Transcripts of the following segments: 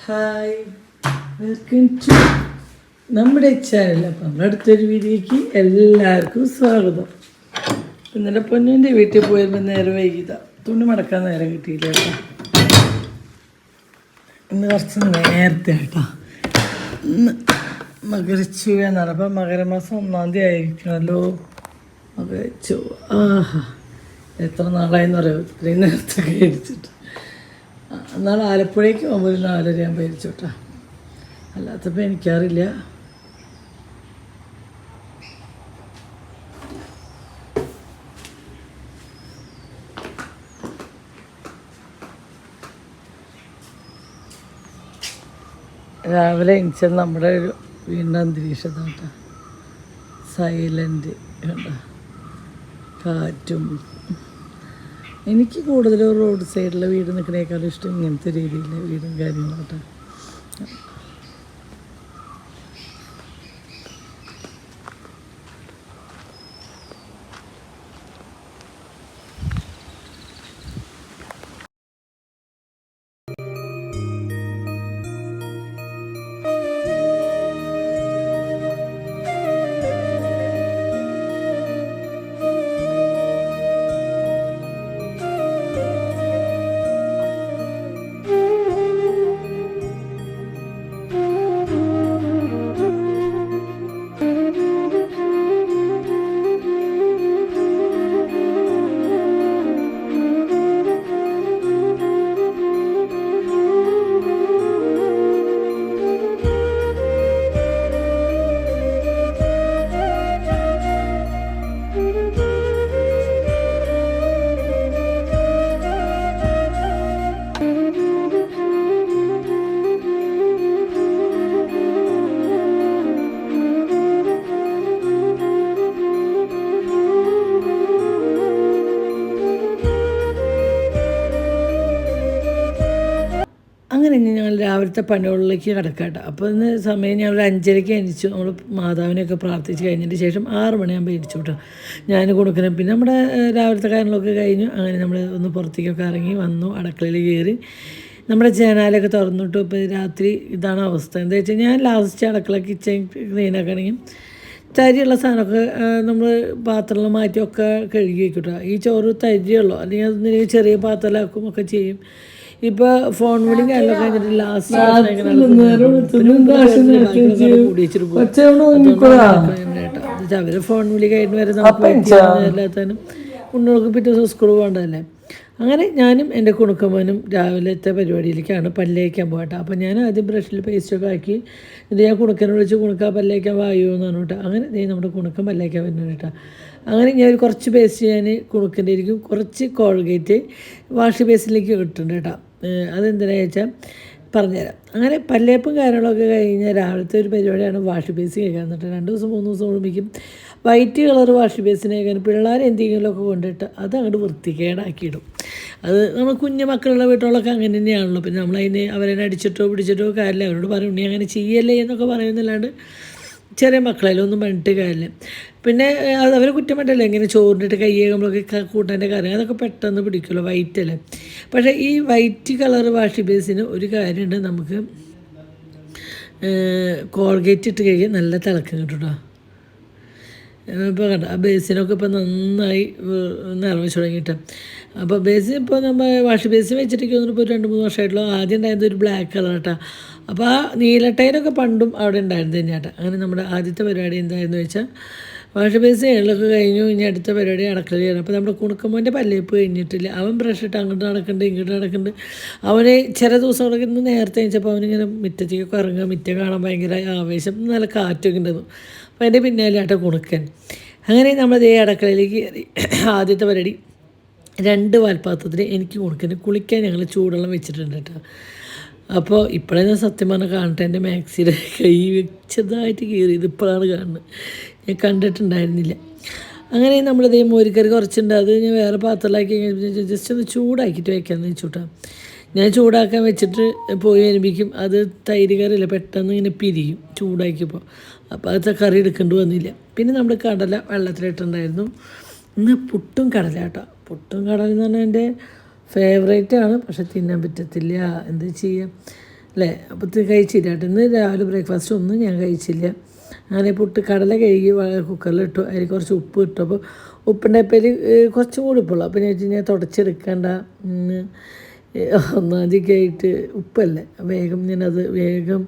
Hi, welcome to നമ്മുടെ channel. അപ്പം നമ്മുടെ അടുത്തൊരു വീഡിയോയ്ക്ക് എല്ലാവർക്കും സ്വാഗതം. ഇന്നലെ പൊന്നുവിൻ്റെ വീട്ടിൽ പോയപ്പോൾ നേരം വൈകിയതാ, തുണി മടക്കാൻ നേരം കിട്ടിയില്ല കേട്ടോ. ഇന്ന് കുറച്ച് നേരത്തെ കേട്ടോ. ഇന്ന് മകരച്ചൊവ്വ എന്നാണ്. അപ്പം മകരമാസം 1-ാം തീയതി ആയിരിക്കണമല്ലോ. മകരച്ചൊവ്വ, ആഹാ എത്ര നാളായെന്ന് പറയാം ഇത്രയും നേരത്തെ കഴിച്ചിട്ട്. എന്നാൽ ആലപ്പുഴയ്ക്ക് പോകുമ്പോൾ 4:30 ആകുമ്പോൾ ഇരിച്ചു കേട്ടോ. അല്ലാത്തപ്പോൾ എനിക്കറിയില്ല. രാവിലെ എണിച്ചത് നമ്മുടെ ഒരു വീടിൻ്റെ അന്തരീക്ഷം കേട്ടോ. സൈലൻ്റ് കേട്ടോ, കാറ്റും. എനിക്ക് കൂടുതൽ റോഡ് സൈഡിലെ വീട് നിൽക്കുന്നേക്കാളും ഇഷ്ടം ഇങ്ങനത്തെ രീതിയിലെ വീടും കാര്യങ്ങളും കേട്ടോ. അങ്ങനെ ഞങ്ങൾ രാവിലത്തെ പണികളിലേക്ക് കിടക്കാട്ടോ. അപ്പോൾ ഇന്ന് സമയം ഞങ്ങൾ 5:30 എണിച്ചു. നമ്മൾ മാതാവിനെയൊക്കെ പ്രാർത്ഥിച്ച് കഴിഞ്ഞതിന് ശേഷം 6 മണിയാകുമ്പോൾ എണിച്ചു കേട്ടോ. ഞാൻ കൊടുക്കണം. പിന്നെ നമ്മുടെ രാവിലത്തെ കാര്യങ്ങളൊക്കെ കഴിഞ്ഞു. അങ്ങനെ നമ്മൾ ഒന്ന് പുറത്തേക്കൊക്കെ ഇറങ്ങി വന്നു, അടുക്കളയിൽ കയറി നമ്മുടെ ജനാലൊക്കെ തുറന്നിട്ടു. ഇപ്പോൾ രാത്രി ഇതാണ് അവസ്ഥ. എന്താ വെച്ചാൽ ഞാൻ ലാസ്റ്റ് അടുക്കള കിച്ചൺ ക്ലീനാക്കണമെങ്കിൽ തരിയുള്ള സാധനമൊക്കെ നമ്മൾ പാത്രങ്ങൾ മാറ്റിയൊക്കെ കഴുകി വയ്ക്കും. ഈ ചോറ് തരിയുള്ളൂ, അല്ലെങ്കിൽ അതൊന്നും ചെറിയ പാത്രത്തിലാക്കും ഒക്കെ ചെയ്യും. ഇപ്പോൾ ഫോൺ വിളിയും കാര്യങ്ങളൊക്കെ കഴിഞ്ഞിട്ട് ലാസ്റ്റ് അവർ ഫോൺ വിളി കഴിഞ്ഞ് വരെ നമുക്ക് എല്ലാത്താനും കുഞ്ഞുങ്ങൾക്ക് പിറ്റേ ദിവസം സ്കൂൾ പോകേണ്ടതല്ലേ. അങ്ങനെ ഞാനും എൻ്റെ കുണുക്കമ്മനും രാവിലത്തെ പരിപാടിയിലേക്കാണ് പല്ലേക്കാൻ പോകട്ടെ. അപ്പോൾ ഞാൻ ആദ്യം ബ്രഷിൽ പേസ്റ്റൊക്കെ ആക്കി ഇത് ഞാൻ കുണുക്കനെ വിളിച്ച് കുണുക്കാൻ പല്ലേക്കാൻ വായുമോ എന്ന് പറഞ്ഞു കേട്ടോ. അങ്ങനെ നമ്മുടെ കുണുക്കൻ പല്ലേക്കാൻ വരുന്നു കേട്ടോ. അങ്ങനെ ഞാൻ കുറച്ച് പേസ്റ്റ് ഞാൻ കുണുക്കൻ്റെ ആയിരിക്കും, കുറച്ച് കോൾഗേറ്റ് വാഷ് ബേസിലേക്ക് ഇട്ടിട്ടുണ്ട് കേട്ടോ. അതെന്തിനാ വെച്ചാൽ പറഞ്ഞുതരാം. അങ്ങനെ പല്ലേപ്പും കാര്യങ്ങളൊക്കെ കഴിഞ്ഞാൽ രാവിലത്തെ ഒരു പരിപാടിയാണ് വാഷ് ബേസ് കേൾക്കാൻ. എന്നിട്ട് 2 ദിവസം 3 ദിവസം ഓർമ്മിക്കും വൈറ്റ് കളർ വാഷ് ബേസിനെ കേൾക്കാൻ. പിള്ളേർ എന്തെങ്കിലുമൊക്കെ കൊണ്ടിട്ട് അത് അങ്ങോട്ട് വൃത്തികേടാക്കിയിടും. അത് നമ്മൾ കുഞ്ഞു മക്കളുടെ വീട്ടുകളൊക്കെ അങ്ങനെ തന്നെയാണല്ലോ. പിന്നെ നമ്മളതിന് അവരെ അടിച്ചിട്ടോ പിടിച്ചിട്ടോ കാര്യമില്ല. അവരോട് പറയും നീ അങ്ങനെ ചെയ്യല്ലേ എന്നൊക്കെ പറയുന്നില്ലാണ്ട് ചെറിയ മക്കളെല്ലാം ഒന്നും പറഞ്ഞിട്ട് കാര്യമില്ല. പിന്നെ അത് അവർ കുറ്റം പറ്റല്ലേ, ഇങ്ങനെ ചോറിൻ്റെ കയ്യേകുമ്പോഴൊക്കെ കൂട്ടാൻ്റെ കറി അതൊക്കെ പെട്ടെന്ന് പിടിക്കുമല്ലോ, വൈറ്റല്ലേ. പക്ഷേ ഈ വൈറ്റ് കളർ വാഷ് ബേസിന് ഒരു കാര്യമുണ്ട്, നമുക്ക് കോൾഗേറ്റ് ഇട്ട് കഴിയാൻ നല്ല തിളക്കം കിട്ടും. ഇപ്പോൾ കണ്ട ആ ബേസിനൊക്കെ ഇപ്പോൾ നന്നായി നിറവിച്ച് തുടങ്ങിയിട്ട്. അപ്പോൾ ബേസിൻ ഇപ്പോൾ നമ്മൾ വാഷ് ബേസിൻ വെച്ചിട്ടേക്ക് വന്നിട്ട് ഇപ്പോൾ 2-3 വർഷമായിട്ടുള്ള ആദ്യം ഉണ്ടായിരുന്നത് ഒരു ബ്ലാക്ക് കളർ കേട്ടോ. അപ്പോൾ ആ നീലട്ടൈനൊക്കെ പണ്ടും അവിടെ ഉണ്ടായിരുന്നു തന്നെയാട്ടോ. അങ്ങനെ നമ്മുടെ ആദ്യത്തെ പരിപാടി എന്തായിരുന്നു വെച്ചാൽ വാഷ് ബേസിൻ എള്ളൊക്കെ കഴിഞ്ഞു. ഇനി അടുത്ത പരിപാടി അടക്കളയാണ്. അപ്പോൾ നമ്മുടെ കുണുക്കമ്മോൻ്റെ പല്ലേപ്പ് കഴിഞ്ഞിട്ടില്ല. അവൻ ബ്രഷ് ഇട്ട് അങ്ങോട്ട് നടക്കുന്നുണ്ട് ഇങ്ങോട്ട് നടക്കുന്നുണ്ട്. അവന് ചില ദിവസങ്ങളൊക്കെ ഇന്ന് നേരത്തെ വെച്ചപ്പോൾ അവനിങ്ങനെ മുറ്റത്തേക്കൊക്കെ ഇറങ്ങുക, മുറ്റം കാണാൻ ഭയങ്കര ആവേശം, നല്ല കാറ്റൊക്കെ ഉണ്ടായിരുന്നു. അപ്പോൾ അതിൻ്റെ പിന്നാലെ ആട്ടോ കുണുക്കൻ. അങ്ങനെ നമ്മളതേ അടക്കളയിലേക്ക് കയറി. ആദ്യത്തെ പരിപാടി 2 പാൽപ്പാത്രത്തിൽ എനിക്ക് കുണുക്കന് കുളിക്കാൻ ഞങ്ങൾ ചൂടുവെള്ളം വെച്ചിട്ടുണ്ട് കേട്ടോ. അപ്പോൾ ഇപ്പോഴേ ഞാൻ സത്യം പറഞ്ഞാൽ കാണട്ടെ, എൻ്റെ മാക്സിയുടെ കൈ വെച്ചതായിട്ട് കയറിയത് ഇപ്പോഴാണ് കാണുന്നത്, ഞാൻ കണ്ടിട്ടുണ്ടായിരുന്നില്ല. അങ്ങനെ നമ്മളിതേ മോരിക്കറി കുറച്ചുണ്ട്, അത് ഞാൻ വേറെ പാത്രത്തിലാക്കി ജസ്റ്റ് ഒന്ന് ചൂടാക്കിയിട്ട് വയ്ക്കാമെന്ന് വെച്ചുട്ടാ. ഞാൻ ചൂടാക്കാൻ വെച്ചിട്ട് പോയി വരുമ്പോഴേക്കും അത് തൈര് കറിയില്ല, പെട്ടെന്ന് ഇങ്ങനെ പിരിയും ചൂടാക്കിയപ്പോൾ. അപ്പോൾ അത് കറി എടുക്കേണ്ടി വന്നില്ല. പിന്നെ നമ്മൾ കടല വെള്ളത്തിലിട്ടുണ്ടായിരുന്നു. ഇന്ന് പുട്ടും കടല കേട്ടോ. പുട്ടും കടല എന്ന് പറഞ്ഞാൽ എൻ്റെ ഫേവറേറ്റാണ്, പക്ഷെ തിന്നാൻ പറ്റത്തില്ല, എന്താ ചെയ്യുക. അല്ലേ. അപ്പോൾ കഴിച്ചില്ല കേട്ടോ. ഇന്ന് രാവിലെ ബ്രേക്ക്ഫാസ്റ്റ് ഒന്നും ഞാൻ കഴിച്ചില്ല. അങ്ങനെ പുട്ട് കടല കഴുകി കുക്കറിലിട്ടു. അതിൽ കുറച്ച് ഉപ്പ് ഇട്ടു. അപ്പോൾ ഉപ്പിൻ്റെ പേര് കുറച്ചും കൂടി ഉപ്പുള്ളൂ. അപ്പോൾ ഞാൻ വെച്ച് കഴിഞ്ഞാൽ തുടച്ചെടുക്കണ്ട, ഒന്നാമതിക്കായിട്ട് ഉപ്പല്ലേ, ഞാനത് വേഗം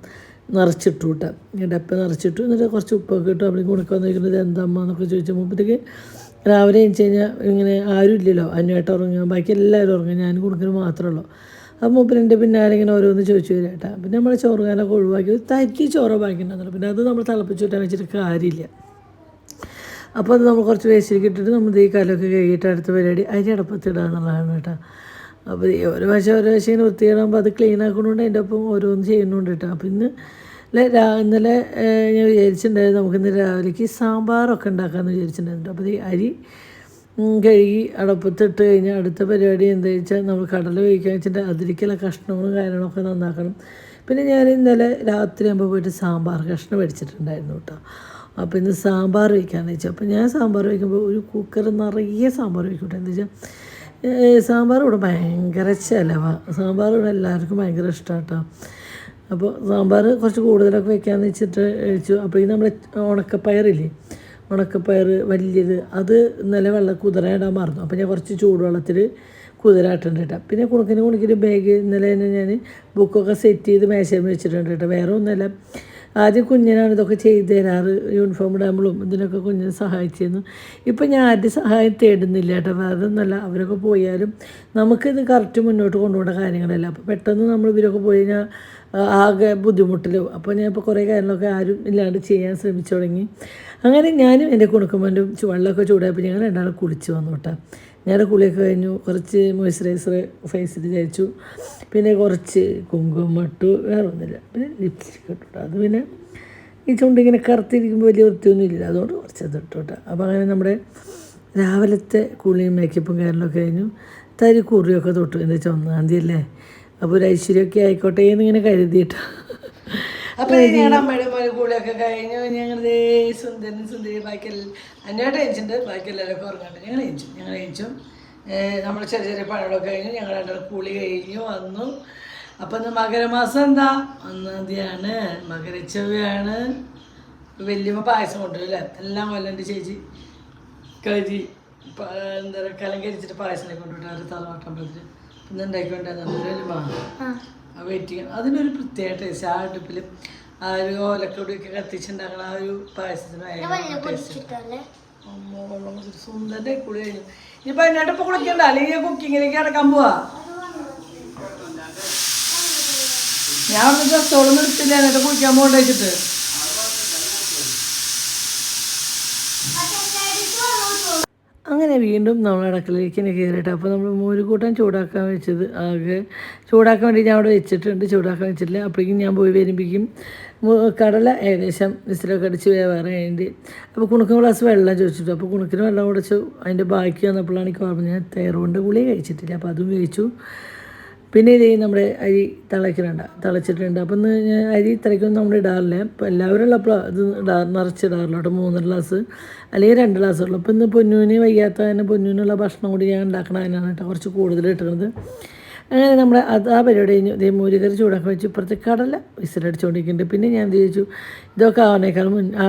നിറച്ചിട്ടു കേട്ടോ. ഡപ്പ നിറച്ചിട്ടു. എന്നിട്ട് കുറച്ച് ഉപ്പൊക്കെ ഇട്ടു. അവിടെ കുണുക്കാൻ നോക്കുന്നത് എന്താമ്മ എന്നൊക്കെ ചോദിച്ചാൽ മുമ്പത്തേക്ക് രാവിലെ വെച്ച് കഴിഞ്ഞാൽ ഇങ്ങനെ ആരും ഇല്ലല്ലോ, അന്വേട്ട് ഉറങ്ങുക, ബാക്കി എല്ലാവരും ഉറങ്ങുക, ഞാൻ കുണുക്കന് മാത്രമേ ഉള്ളൂ. അപ്പോൾ മൂപ്പരെൻ്റെ പിന്നാലെ ഇങ്ങനെ ഓരോന്ന് ചോദിച്ചു വരാം കേട്ടോ. പിന്നെ നമ്മൾ ചോറുകാരൊക്കെ ഒഴിവാക്കി തരിക്ക് ചോറ് ബാക്കിയിട്ടുണ്ടല്ലോ, പിന്നെ അത് നമ്മൾ തിളപ്പിച്ചിട്ടാൻ വെച്ചിട്ട് കാര്യമില്ല. അപ്പോൾ അത് നമ്മൾ കുറച്ച് വേസ്റ്റിലേക്ക് ഇട്ടിട്ട് നമ്മൾ ഈ കലമൊക്കെ കഴുകിയിട്ട് അടുത്ത പരിപാടി അരി അടപ്പത്തിടുക എന്നുള്ളതാണ് കേട്ടോ. അപ്പോൾ ഓരോ വശം ഇങ്ങനെ വൃത്തിയിടാകുമ്പോൾ അത് ക്ലീൻ ആക്കണോണ്ട് അതിൻ്റെ ഒപ്പം ഓരോന്ന് ചെയ്യുന്നുണ്ട് കേട്ടോ. അപ്പോൾ ഇന്നലെ ഞാൻ വിചാരിച്ചിട്ടുണ്ടായിരുന്നു നമുക്കിന്ന് രാവിലേക്ക് സാമ്പാറൊക്കെ ഉണ്ടാക്കാമെന്ന് വിചാരിച്ചിട്ടുണ്ടായിരുന്നു. അപ്പോൾ ഈ അരി കഴുകി അടപ്പത്തിട്ട് കഴിഞ്ഞാൽ അടുത്ത പരിപാടി എന്താ വെച്ചാൽ നമ്മൾ കടല വേവിക്കാൻ വെച്ചിട്ട് അതിരിക്കുള്ള കഷ്ണങ്ങളും കാര്യങ്ങളൊക്കെ നന്നാക്കണം. പിന്നെ ഞാൻ ഇന്നലെ രാത്രി ആകുമ്പോൾ പോയിട്ട് സാമ്പാർ കഷ്ണം മേടിച്ചിട്ടുണ്ടായിരുന്നു കേട്ടോ. അപ്പോൾ ഇന്ന് സാമ്പാർ വയ്ക്കാമെന്ന് വെച്ചാൽ, അപ്പോൾ ഞാൻ സാമ്പാർ വയ്ക്കുമ്പോൾ ഒരു കുക്കർ നിറയെ സാമ്പാർ വയ്ക്കട്ടെ. എന്താ വെച്ചാൽ സാമ്പാർ ഇവിടെ ഭയങ്കര ചിലവാണ്. സാമ്പാർ ഇവിടെ എല്ലാവർക്കും ഭയങ്കര ഇഷ്ടമാണ് കേട്ടോ. അപ്പോൾ സാമ്പാർ കുറച്ച് കൂടുതലൊക്കെ വെക്കാമെന്ന് വെച്ചിട്ട് കഴിച്ചു. അപ്പോൾ ഈ നമ്മുടെ ഉണക്കപ്പയറില്ലേ, ഉണക്കപ്പയർ വലിയത്, അത് ഇന്നലെ കുതിരയിടാൻ മറന്നു. അപ്പോൾ ഞാൻ കുറച്ച് ചൂടുവെള്ളത്തിൽ കുതിരായിട്ടുണ്ട് കേട്ടോ. പിന്നെ കുണുക്കിന് ബാഗ് ഇന്നലെ തന്നെ ഞാൻ ബുക്കൊക്കെ സെറ്റ് ചെയ്ത് മേശയിൽ വെച്ചിട്ടുണ്ട് കേട്ടോ. വേറെ ഒന്നുമല്ല, ആദ്യം കുഞ്ഞിനാണ് ഇതൊക്കെ ചെയ്ത് തരാറ്, യൂണിഫോം ഇടാമ്പളും ഇതിനൊക്കെ കുഞ്ഞിനെ സഹായിച്ചിരുന്നു. ഇപ്പം ഞാൻ ആരുടെ സഹായം തേടുന്നില്ല കേട്ടോ. വേറെ ഒന്നല്ല, അവരൊക്കെ പോയാലും നമുക്കിത് കറക്റ്റ് മുന്നോട്ട് കൊണ്ടുപോകേണ്ട കാര്യങ്ങളല്ല. അപ്പോൾ പെട്ടെന്ന് നമ്മൾ ഇവരൊക്കെ പോയി കഴിഞ്ഞാൽ ആകെ ബുദ്ധിമുട്ടിലും. അപ്പോൾ ഞാൻ ഇപ്പോൾ കുറേ കാര്യങ്ങളൊക്കെ ആരും ഇല്ലാണ്ട് ചെയ്യാൻ ശ്രമിച്ചു തുടങ്ങി. അങ്ങനെ ഞാനും എൻ്റെ കുണുക്കുമ്പോൻ്റെ വെള്ളമൊക്കെ ചൂടായപ്പോൾ ഞങ്ങൾ രണ്ടാളും കുളിച്ച് വന്നു കേട്ടോ. ഞങ്ങളുടെ കുളിയൊക്കെ കഴിഞ്ഞു. കുറച്ച് മോയ്സ്ചറൈസർ ഫേസിൽ തേച്ചു, പിന്നെ കുറച്ച് കുങ്കുമം ഇട്ടു, വേറെ ഒന്നുമില്ല. പിന്നെ ലിപ്സ്റ്റിക് ഇട്ടു. അത് പിന്നെ ഈ ചുണ്ടിങ്ങനെ കറുത്തിരിക്കുമ്പോൾ വലിയ വൃത്തിയൊന്നും ഇല്ല, അതുകൊണ്ട് കുറച്ചത് ഇട്ടു കേട്ടോ. അപ്പോൾ അങ്ങനെ നമ്മുടെ രാവിലത്തെ കുളിയും മേക്കപ്പും കാര്യങ്ങളൊക്കെ കഴിഞ്ഞു. കുറിയൊക്കെ തൊട്ടു. എന്താ വെച്ചാൽ 1-ാം തീയതി അല്ലേ, അപ്പോൾ ഒരു ഐശ്വര്യമൊക്കെ ആയിക്കോട്ടെ എന്നിങ്ങനെ കരുതിയിട്ടോ. അപ്പോൾ ഞങ്ങളുടെ അമ്മയുടെ മോനെ കൂടെയൊക്കെ കഴിഞ്ഞു. ഞങ്ങൾ സുന്ദരി ബാക്കിയെല്ലാം അന്നോട്ട് അയച്ചിട്ടുണ്ട്, ബാക്കി എല്ലാവരൊക്കെ ഉറങ്ങാണ്ട് ഞങ്ങൾ അയച്ചു. നമ്മൾ ചെറിയ ചെറിയ പണികളൊക്കെ കഴിഞ്ഞു. ഞങ്ങൾ രണ്ടാളും കൂളി കഴിഞ്ഞു വന്നു. അപ്പം ഇന്ന് മകരമാസം എന്താ 1-ാം തീയതിയാണ്, മകരച്ചവ്വയാണ്. വലിയമ്മ പായസം കൊണ്ടുവരും അല്ലേ, എല്ലാം കൊല്ലൻ്റെ ചേച്ചി കരി എന്താ പറയുക കലങ്കരിച്ചിട്ട് പായസം കൊണ്ടുവിട്ടാറ് തറവാട്ടമ്പലത്തിൽ. ഇന്ന് ഉണ്ടാക്കിക്കൊണ്ടിരുന്ന വെയിറ്റിങ്, അതിനൊരു പ്രത്യേക ടേസ്റ്റ്. ആ അടുപ്പിൽ ആ ഒരു ഓലക്കൊടിയൊക്കെ കത്തിച്ചുണ്ടാക്കണ ആ ഒരു പായസത്തിന് സുന്ദരൻ്റെ കുളി കഴിഞ്ഞു. ഇനിയിപ്പോൾ അതിനായിട്ട് ഇപ്പോൾ കുളിക്കണ്ട, അല്ലെങ്കിൽ കുക്കിങ്ങിലേക്ക് അടക്കാൻ പോവാ. ഞാൻ ഒന്ന് ഡ്രസ്സോളം നിർത്തില്ല, എന്നിട്ട് കുളിക്കാൻ പോകണ്ട വെച്ചിട്ട്. അങ്ങനെ വീണ്ടും നമ്മൾ അടുക്കളയിലേക്ക് തന്നെ കയറിയിട്ട്, അപ്പോൾ നമ്മൾ മോരുകൂട്ടാൻ ചൂടാക്കാൻ വെച്ചത് ചൂടാക്കാൻ വേണ്ടി ഞാൻ അവിടെ വെച്ചിട്ടുണ്ട്. ചൂടാക്കാൻ വെച്ചിട്ടില്ല. അപ്പോഴേക്കും ഞാൻ പോയി വരുമ്പോഴേക്കും കടല ഏകദേശം വിസിലൊക്കെ അടിച്ച് വേറെ വേണ്ടി. അപ്പോൾ കുണുക്കിന് ഗ്ലാസ് വെള്ളം ചോദിച്ചിട്ടു. അപ്പോൾ കുണുക്കിന് വെള്ളം കുടിച്ചു. അതിൻ്റെ ബാക്കി വന്നപ്പോഴാണ് എനിക്ക് ഓർമ്മ, ഞാൻ തേറുകൊണ്ട് ഗുളിക കഴിച്ചിട്ടില്ല, അപ്പോൾ അതും കഴിച്ചു. പിന്നെ ഇത് നമ്മുടെ അരി തിളച്ചിട്ടുണ്ട്. അപ്പം ഇന്ന് ഞാൻ അരി തിളയ്ക്കൊന്നും നമ്മൾ ഇടാറില്ല. അപ്പോൾ എല്ലാവരും ഉള്ളപ്പോൾ ഇത് നിറച്ചിടാറില്ല കേട്ടോ. 3 ഗ്ലാസ് അല്ലെങ്കിൽ 2 ഗ്ലാസ് ഉള്ളൂ. അപ്പോൾ ഇന്ന് പൊന്നൂന് വയ്യാത്ത തന്നെ പൊന്നൂനുള്ള ഭക്ഷണം കൂടി ഞാൻ ഉണ്ടാക്കണ അതിനാണ് കേട്ടോ കുറച്ച് കൂടുതൽ ഇട്ടുന്നത്. അങ്ങനെ നമ്മൾ ആ പരിപാടി കഴിഞ്ഞു. ഇതേ മോരുകറി ചൂടാക്കാൻ വെച്ചു. ഇപ്പുറത്തെ കടല വിസിലടിച്ചുകൊണ്ടിരിക്കുന്നുണ്ട്. പിന്നെ ഞാൻ ചോദിച്ചു ഇതൊക്കെ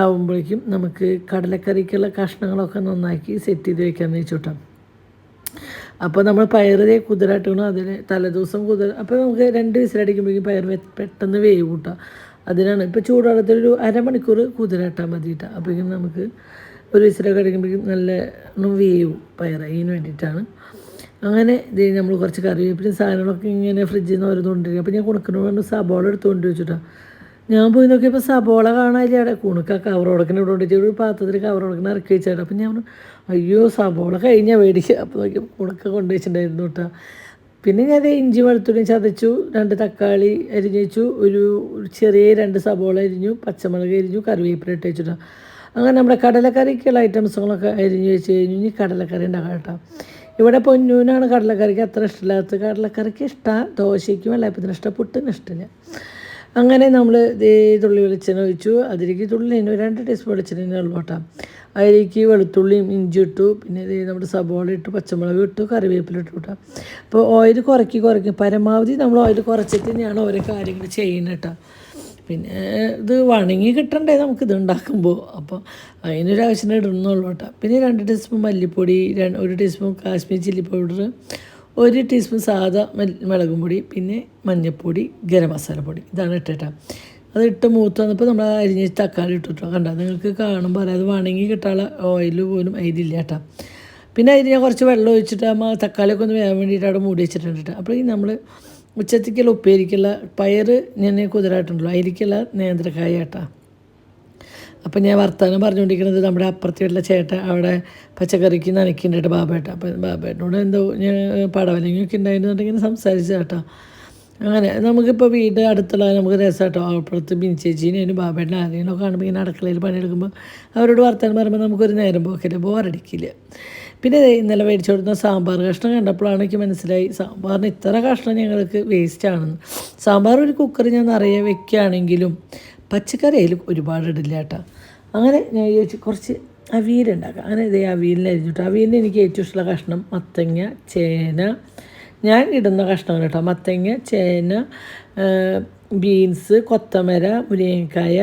ആവുമ്പോഴേക്കും നമുക്ക് കടലക്കറിക്കുള്ള കഷ്ണങ്ങളൊക്കെ നന്നാക്കി സെറ്റ് ചെയ്ത് വെക്കാമെന്ന് വെച്ചു കേട്ടോ. അപ്പോൾ നമ്മൾ പയറ് കുതിരാട്ടണം, അതിന് തലേദിവസം അപ്പോൾ നമുക്ക് 2 വിസിലടിക്കുമ്പോഴേക്കും പയർ പെട്ടെന്ന് വേവ് കൂട്ടാം. അതിനാണ് ഇപ്പോൾ ചൂടുവെള്ളത്തിലൊരു അരമണിക്കൂർ കുതിരാട്ടാൽ മതി കേട്ടോ. അപ്പോഴേക്കും നമുക്ക് ഒരു വിസിലൊക്കെ അടിക്കുമ്പോഴേക്കും നല്ല വേവും പയർ, അതിന് വേണ്ടിയിട്ടാണ്. അങ്ങനെ ഇത് നമ്മൾ കുറച്ച് കറിവേപ്പിലും സാധനങ്ങളൊക്കെ ഇങ്ങനെ ഫ്രിഡ്ജിൽ നിന്ന് ഓരോന്നുകൊണ്ടിരിക്കും. അപ്പോൾ ഞാൻ കുണുക്കിനോട് സബോള എടുത്തുകൊണ്ട് വെച്ചിട്ടാ. ഞാൻ പോയി നോക്കിയപ്പോൾ സബോള കാണാനില്ല അവിടെ. കുണുക്ക കവർ കൊടുക്കുന്ന ഇവിടെ കൊണ്ടുവച്ചു, ഒരു പാത്രത്തിൽ കവർ കൊടുക്കുന്ന ഇറക്കി വെച്ചാൽ. അപ്പം ഞാൻ അയ്യോ സബോള കഴിഞ്ഞാൽ മേടിക്കുക. അപ്പോൾ നോക്കിയപ്പോൾ കുണുക്ക കൊണ്ടുവച്ചിട്ടുണ്ടായിരുന്നു കേട്ടോ. പിന്നെ ഞാൻ ഇഞ്ചി വെളുത്തുള്ളിയും ചതച്ചു, 2 തക്കാളി അരിഞ്ഞു വെച്ചു, ഒരു ചെറിയ 2 സബോള അരിഞ്ഞു, പച്ചമുളക് അരിഞ്ഞു, കറിവേപ്പില ഇട്ട് വെച്ചിട്ടാണ്. അങ്ങനെ നമ്മുടെ കടലക്കറിക്കുള്ള ഐറ്റംസുകളൊക്കെ അരിഞ്ഞു വെച്ച് കഴിഞ്ഞു. ഇനി കടലക്കറി ഉണ്ടാക്കാം കേട്ടോ. ഇവിടെ പൊന്നൂനാണ് കടലക്കറിക്ക് അത്ര ഇഷ്ടമില്ലാത്തത്. കടലക്കറിക്ക് ഇഷ്ടമാണ്, ദോശയ്ക്കും വെള്ളയപ്പത്തിന് ഇഷ്ടം, പുട്ടിന് ഇഷ്ടമില്ല. അങ്ങനെ നമ്മൾ തുള്ളി വെളിച്ചെണ്ണ ഒഴിച്ചു. അതിലേക്ക് 2 ടീസ്പൂൺ വെളിച്ചെണ്ണ ഉള്ളൂ കേട്ടോ. അതിലേക്ക് വെളുത്തുള്ളിയും ഇഞ്ചി ഇട്ടു, പിന്നെ ഇത് നമ്മുടെ സബോള ഇട്ടു, പച്ചമുളക് ഇട്ടു, കറിവേപ്പില ഇട്ടു കേട്ടോ. അപ്പോൾ ഓയിൽ കുറയ്ക്കും പരമാവധി നമ്മൾ ഓയിൽ കുറച്ചിട്ട് തന്നെയാണ് ഓരോ കാര്യങ്ങൾ ചെയ്യുന്നത് കേട്ടോ. പിന്നെ ഇത് വണങ്ങി കിട്ടണ്ടേ നമുക്കിത് ഉണ്ടാക്കുമ്പോൾ, അപ്പോൾ അതിനൊരാവശ്യം ഇടുന്നുള്ളൂ കേട്ടോ. പിന്നെ 2 ടീസ്പൂൺ മല്ലിപ്പൊടി, 1 teaspoon Kashmir chilli powder, 1 teaspoon സാദാ മുളകും പൊടി, പിന്നെ മഞ്ഞൾപ്പൊടി, ഗരം മസാലപ്പൊടി, ഇതാണ് ഇട്ടിട്ടാ. അതിട്ട് മൂത്ത് വന്നപ്പോൾ നമ്മൾ അരിഞ്ഞ് തക്കാളി ഇട്ടിട്ടോ. കണ്ടോ, നിങ്ങൾക്ക് കാണുമ്പോൾ അത് വണങ്ങി കിട്ടാനുള്ള ഓയിൽ പോലും അതിലില്ല കേട്ടോ. പിന്നെ അതിന് ഞാൻ കുറച്ച് വെള്ളം ഒഴിച്ചിട്ട് തക്കാളിയൊക്കെ ഒന്ന് വേകാൻ വേണ്ടിയിട്ട് അവിടെ മൂടി വെച്ചിട്ടുണ്ട് കേട്ടോ. അപ്പോൾ ഈ നമ്മൾ ഉച്ചത്തേക്കുള്ള ഉപ്പേരിക്കുള്ള പയർ ഞാൻ കുതിരായിട്ടുണ്ടല്ലോ, അതിലേക്കുള്ള നേന്ത്രക്കായ കേട്ടോ. അപ്പം ഞാൻ വർത്തമാനം പറഞ്ഞുകൊണ്ടിരിക്കുന്നത് നമ്മുടെ അപ്പുറത്തുള്ള ചേട്ടൻ അവിടെ പച്ചക്കറിക്ക് നനയ്ക്കുന്നുണ്ട് ബാബേട്ട. അപ്പം ബാബേട്ടനോട് എന്തോ ഞാൻ പടവലങ്ങയൊക്കെ ഉണ്ടായിരുന്നുണ്ടെങ്കിൽ സംസാരിച്ച കേട്ടോ. അങ്ങനെ നമുക്കിപ്പോൾ വീട് അടുത്തുള്ള നമുക്ക് രസമാട്ടോ. അപ്പുറത്ത് ബിൻ ചേച്ചീനും ബാബേട്ടനും ആരെങ്കിലും കാണുമ്പോൾ ഇങ്ങനെ അടുക്കളയിൽ പണിയെടുക്കുമ്പോൾ അവരോട് വർത്തമാനം പറയുമ്പോൾ നമുക്കൊരു നേരം പോക്കില്ല, ബോറടിക്കില്ല. പിന്നെ ഇന്നലെ മേടിച്ചു കൊടുക്കുന്ന സാമ്പാർ കഷ്ണം കണ്ടപ്പോഴാണ് എനിക്ക് മനസ്സിലായി സാമ്പാറിന് ഇത്ര കഷ്ണം ഞങ്ങൾക്ക് വേസ്റ്റ് ആണെന്ന്. സാമ്പാർ ഒരു കുക്കർ ഞാൻ നിറയെ വെക്കുകയാണെങ്കിലും പച്ചക്കറി അതിൽ ഒരുപാട് ഇടില്ല കേട്ടോ. അങ്ങനെ ഞാൻ ചോദിച്ചു കുറച്ച് അവിയലുണ്ടാക്കാം. അങ്ങനെ ഇതേ അവിയലിന് അരിഞ്ഞിട്ട്, അവിയലിന് എനിക്ക് ഏറ്റവും ഇഷ്ടമുള്ള കഷ്ണം മത്തങ്ങ, ചേന, ഞാൻ ഇടുന്ന കഷ്ണങ്ങൾ കേട്ടോ. മത്തങ്ങ, ചേന, ബീൻസ്, കൊത്തമര, മുരിങ്ങക്കായ,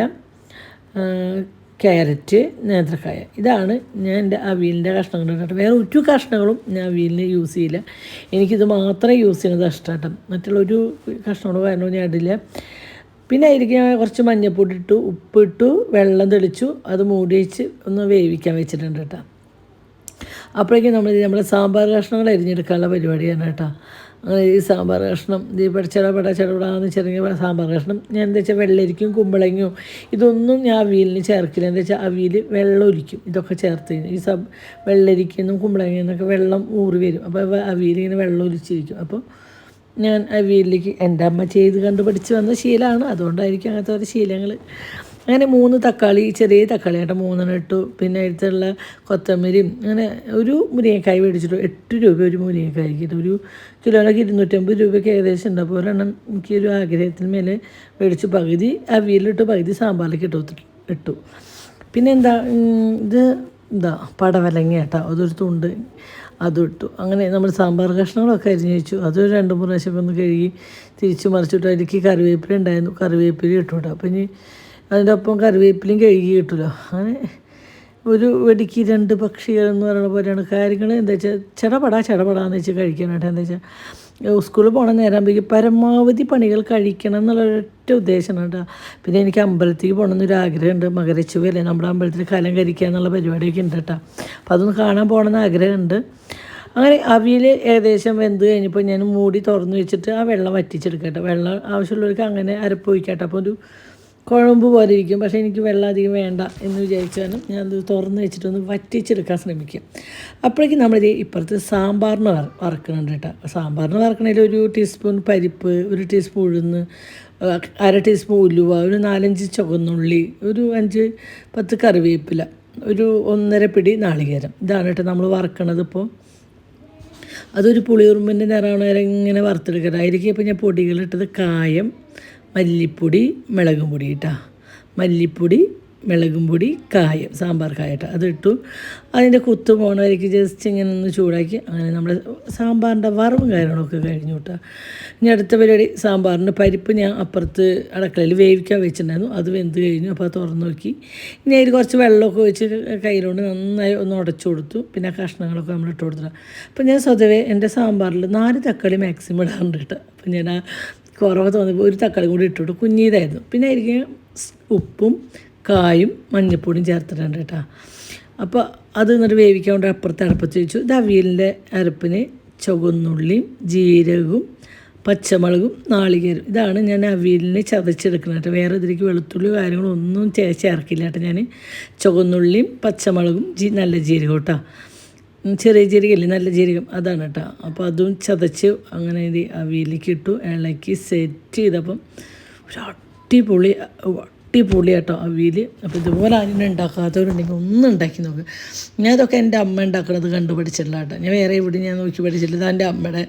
ക്യാരറ്റ്, നേന്ത്രക്കായ, ഇതാണ് ഞാൻ എൻ്റെ അവിയലിൻ്റെ കഷ്ണങ്ങൾ കേട്ടോ. വേറെ ഒരു കഷ്ണങ്ങളും ഞാൻ അവിയലിന് യൂസ് ചെയ്യില്ല. എനിക്കിത് മാത്രമേ യൂസ് ചെയ്യുന്നത് ഇഷ്ടമാട്ടോ. മറ്റുള്ള ഒരു കഷ്ണങ്ങളും കാരണവും ഞാൻ ഇടില്ല. പിന്നെ അതിലേക്ക് ഞാൻ കുറച്ച് മഞ്ഞൾപ്പൊടി ഇട്ടു, ഉപ്പിട്ടു, വെള്ളം തെളിച്ചു, അത് മൂടി വെച്ച് ഒന്ന് വേവിക്കാൻ വെച്ചിട്ടുണ്ട് കേട്ടോ. അപ്പോഴേക്കും നമ്മുടെ സാമ്പാർ കഷ്ണങ്ങൾ അരിഞ്ഞെടുക്കാനുള്ള പരിപാടിയാണ് കേട്ടോ. അങ്ങനെ ഈ സാമ്പാർ കഷ്ണം ചടപടാന്ന് ചെറിയ സാമ്പാർ കഷ്ണം ഞാൻ എന്താ വെച്ചാൽ വെള്ളരിക്കും കുമ്പളങ്ങയും ഇതൊന്നും ഞാൻ അവിയലിന് ചേർക്കില്ല. എന്താ വെച്ചാൽ അവിയൽ വെള്ളം ഒലിക്കും. ഇതൊക്കെ ചേർത്ത് കഴിഞ്ഞാൽ ഈ വെള്ളരിക്കൊന്നും കുമ്പളങ്ങയെന്നൊക്കെ വെള്ളം ഊറി വരും. അപ്പോൾ അവിയൽ ഇങ്ങനെ വെള്ളം ഒലിച്ചിരിക്കും. അപ്പോൾ ഞാൻ അവിയലിലേക്ക് എൻ്റെ അമ്മ ചെയ്ത് കണ്ട് പഠിച്ച് വന്ന ശീലമാണ്, അതുകൊണ്ടായിരിക്കും അങ്ങനത്തെ ഒരു ശീലങ്ങൾ. അങ്ങനെ 3 തക്കാളി, ചെറിയ തക്കാളി കേട്ടോ, 3 ഇട്ടു. പിന്നെ അടുത്തുള്ള കൊത്തമരിയും, അങ്ങനെ ഒരു മുരിങ്ങക്കായ് മേടിച്ചിട്ടു. 8 രൂപ ഒരു മുരിങ്ങക്കായ്ക്ക്. ഒരു കിലോയിലൊക്കെ 250 രൂപയ്ക്ക് ഏകദേശം ഉണ്ട്. അപ്പോൾ ഒരെണ്ണം എനിക്ക് ഒരു ആഗ്രഹത്തിന് മേലെ മേടിച്ചു. പകുതി അവിയലിട്ടു, പകുതി സാമ്പാറിലേക്ക് ഇട്ടു. പിന്നെ ഇത് പടവലങ്ങ കേട്ടോ, അതൊരു തുണ്ട് അതും ഇട്ടു. അങ്ങനെ നമ്മൾ സാമ്പാർ കഷ്ണങ്ങളൊക്കെ അരിഞ്ഞ് വെച്ചു. അതൊരു 2-3 പ്രാവശ്യം ഒന്ന് കഴുകി തിരിച്ച് മറിച്ചിട്ടു. അതിലേക്ക് കറിവേപ്പില ഉണ്ടായിരുന്നു, കറിവേപ്പില ഇട്ടു കേട്ടോ. അപ്പം ഇനി അതിൻ്റെ ഒപ്പം കറിവേപ്പിലയും കഴുകി കിട്ടുമല്ലോ. അങ്ങനെ ഒരു വെടിക്ക് 2 പക്ഷികൾ എന്ന് പറയുന്ന പോലെയാണ് കാര്യങ്ങൾ. എന്താ വെച്ചാൽ ചടപടാന്ന് വെച്ച് കഴിക്കാനായിട്ട്. എന്താ വെച്ചാൽ സ്കൂളിൽ പോകണ നേരമാകുമ്പോഴേക്കും പരമാവധി പണികൾ കഴിക്കണം എന്നുള്ള ഒരൊറ്റ ഉദ്ദേശമാണ് കേട്ടോ. പിന്നെ എനിക്ക് അമ്പലത്തേക്ക് പോകണമെന്നൊരു ആഗ്രഹമുണ്ട്. മകരച്ചുവല്ലേ, നമ്മുടെ അമ്പലത്തിൽ കലം കരിക്കുക എന്നുള്ള പരിപാടിയൊക്കെ ഉണ്ട് കേട്ടോ. അപ്പോൾ അതൊന്ന് കാണാൻ പോകണമെന്ന് ആഗ്രഹമുണ്ട്. അങ്ങനെ അവിയൽ ഏകദേശം വെന്ത് കഴിഞ്ഞപ്പോൾ ഞാൻ മൂടി തുറന്ന് വെച്ചിട്ട് ആ വെള്ളം വറ്റിച്ചെടുക്കട്ടെ. വെള്ളം ആവശ്യമുള്ളവർക്ക് അങ്ങനെ അരപ്പ് ഒഴിക്കട്ടെ. അപ്പോൾ ഒരു കുഴമ്പ് പോലെ ഇരിക്കും. പക്ഷേ എനിക്ക് വെള്ളം അധികം വേണ്ട എന്ന് വിചാരിച്ചാലും ഞാനത് തുറന്ന് വെച്ചിട്ടൊന്ന് വറ്റിച്ചെടുക്കാൻ ശ്രമിക്കും. അപ്പോഴേക്കും നമ്മളിത് ഇപ്പുറത്ത് സാമ്പാറിന് വറക്കുന്നുണ്ട് കേട്ടോ. സാമ്പാറിന് വറക്കണതിൽ 1 ടീസ്പൂൺ പരിപ്പ്, 1 ടീസ്പൂൺ ഉഴുന്ന്, 1/2 ടീസ്പൂൺ ഉലുവ, ഒരു 4-5 ചുവന്നുള്ളി, ഒരു 5-10 കറിവേപ്പില, ഒരു 1.5 പിടി നാളികേരം, ഇതാണ് കേട്ടോ നമ്മൾ വറക്കണത്. ഇപ്പോൾ അതൊരു പുളിയുറുമ്പിൻ്റെ നിറമാണ് വരെ ഇങ്ങനെ വറുത്തെടുക്കട്ടെ. അതിലേക്ക് ഇപ്പോൾ ഞാൻ പൊടികളിട്ടത് കായം, മല്ലിപ്പൊടി, മുളകും പൊടി കേട്ടോ. മല്ലിപ്പൊടി, മുളകും പൊടി, കായം, സാമ്പാർ കായ കേട്ടോ, അതിട്ടു. അതിൻ്റെ കുത്ത് പോകണവരേക്ക് ജസ്റ്റ് ഇങ്ങനെ ഒന്ന് ചൂടാക്കി. അങ്ങനെ നമ്മൾ സാമ്പാറിൻ്റെ വറവും കാര്യങ്ങളൊക്കെ കഴിഞ്ഞു കേട്ടോ. ഇനി അടുത്ത പരിപാടി സാമ്പാറിൻ്റെ പരിപ്പ് ഞാൻ അപ്പുറത്ത് അടുക്കളയിൽ വേവിക്കാൻ വെച്ചിട്ടുണ്ടായിരുന്നു. അത് വെന്ത് കഴിഞ്ഞു. അപ്പോൾ അത് തുറന്ന് നോക്കി. ഇനി അതിൽ കുറച്ച് വെള്ളമൊക്കെ ഒഴിച്ച് കയ്യിലുകൊണ്ട് നന്നായി ഒന്ന് ഉടച്ചു കൊടുത്തു. പിന്നെ കഷ്ണങ്ങളൊക്കെ നമ്മൾ ഇട്ട് കൊടുത്തിട്ട്. അപ്പോൾ ഞാൻ സ്വതവേ എൻ്റെ സാമ്പാറിൽ 4 തക്കാളി മാക്സിമം ഇടാറുണ്ട് കേട്ടോ. അപ്പോൾ ഞാൻ കുറവ് തോന്നിയപ്പോൾ 1 തക്കാളി കൂടി ഇട്ടിട്ട് കുഞ്ഞിതായിരുന്നു. പിന്നെ അതിലേക്ക് ഉപ്പും കായും മഞ്ഞൾപ്പൊടിയും ചേർത്തിട്ടുണ്ട് കേട്ടോ. അപ്പോൾ അത് എന്നിട്ട് വേവിക്കാൻ കൊണ്ട് അപ്പുറത്ത് അടുപ്പത്ത് വെച്ചു. ഇത് അവിയലിൻ്റെ അരപ്പിന് ചുവന്നുള്ളിയും ജീരകവും പച്ചമുളകും നാളികേരം, ഇതാണ് ഞാൻ അവിയലിന് ചതച്ചെടുക്കുന്നത് കേട്ടോ. വേറെ ഇതിലേക്ക് വെളുത്തുള്ളി കാര്യങ്ങളും ഒന്നും ചേർക്കില്ല കേട്ടോ. ഞാൻ ചുവന്നുള്ളിയും പച്ചമുളകും നല്ല ജീരകം കേട്ടോ. ചെറിയ ജീരകമില്ലേ, നല്ല ജീരകം, അതാണ് കേട്ടോ. അപ്പോൾ അതും ചതച്ച് അങ്ങനെ ഇത് അവിയലിലേക്ക് ഇട്ടു, ഇളക്കി സെറ്റ് ചെയ്തപ്പം ഒരു അടിപൊളി കേട്ടോ അവിയൽ. അപ്പോൾ ഇതുപോലെ ആരും ഉണ്ടാക്കാത്തവരുണ്ടെങ്കിൽ ഒന്ന് ഉണ്ടാക്കി നോക്കുക. ഞാൻ ഇതൊക്കെ എൻ്റെ അമ്മ ഉണ്ടാക്കുന്നത് കണ്ടു പഠിച്ചിട്ടില്ല കേട്ടോ. ഞാൻ വേറെ എവിടെ ഞാൻ നോക്കി പഠിച്ചിട്ടില്ല. ഇത് എൻ്റെ അമ്മയുടെ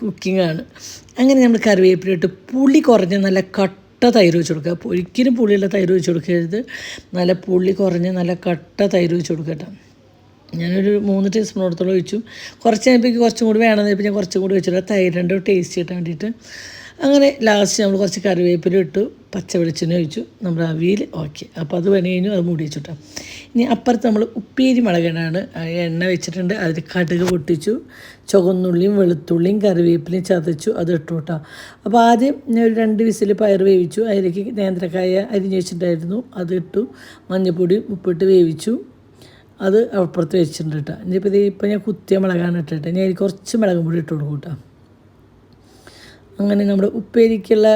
കുക്കിങ്ങാണ്. അങ്ങനെ നമ്മൾ കറിവേപ്പില ഇട്ട് പുളി കുറഞ്ഞ നല്ല കട്ട തൈര് വെച്ച് കൊടുക്കുക. ഒരിക്കലും പുളിയുള്ള തൈര് വെച്ച് കൊടുക്കരുത്. നല്ല പുളി കുറഞ്ഞ് നല്ല കട്ട തൈര് വെച്ച് കൊടുക്കുക കേട്ടോ. ഞാനൊരു 3 ടീസ്പൂണോടത്തോളം ഒഴിച്ചു. കുറച്ച് കഴിഞ്ഞപ്പോൾ കുറച്ചും കൂടി വേണമെന്ന് ഞാൻ കുറച്ചും കൂടി വെച്ചിട്ട് തൈരിൻ്റെ ടേസ്റ്റ് കിട്ടാൻ വേണ്ടിയിട്ട്. അങ്ങനെ ലാസ്റ്റ് നമ്മൾ കുറച്ച് കറിവേപ്പില ഇട്ടു, പച്ച വെളിച്ചെണ്ണ ഒഴിച്ചു, നമ്മുടെ അവിയൽ ഓക്കെ. അപ്പോൾ അത് പണി കഴിഞ്ഞു, അത് മൂടി വെച്ചിട്ടോ. ഇനി അപ്പുറത്ത് നമ്മൾ ഉപ്പേരി മുളകിനാണ് എണ്ണ വെച്ചിട്ടുണ്ട്. അതിൽ കടുക് പൊട്ടിച്ചു, ചുവന്നുള്ളിയും വെളുത്തുള്ളിയും കറിവേപ്പിലയും ചതച്ചു, അത് ഇട്ടു കേട്ടോ. അപ്പോൾ ആദ്യം ഞാൻ ഒരു 2 വിസിൽ പയർ വേവിച്ചു. അതിലേക്ക് നേന്ത്രക്കായ അരിഞ്ഞ് വെച്ചിട്ടുണ്ടായിരുന്നു, അത് ഇട്ടു. മഞ്ഞൾപ്പൊടി ഉപ്പിട്ട് വേവിച്ചു, അത് അപ്പുറത്ത് വെച്ചിട്ടുണ്ട് കേട്ടോ. ഇനിയിപ്പോൾ ഞാൻ കുത്തിയ മുളകാണ് ഇട്ടിട്ട് ഞാൻ അതിൽ കുറച്ച് മുളകും പൊടി ഇട്ട് കൊടുക്കും കേട്ടോ. അങ്ങനെ നമ്മുടെ ഉപ്പേരിക്കുള്ള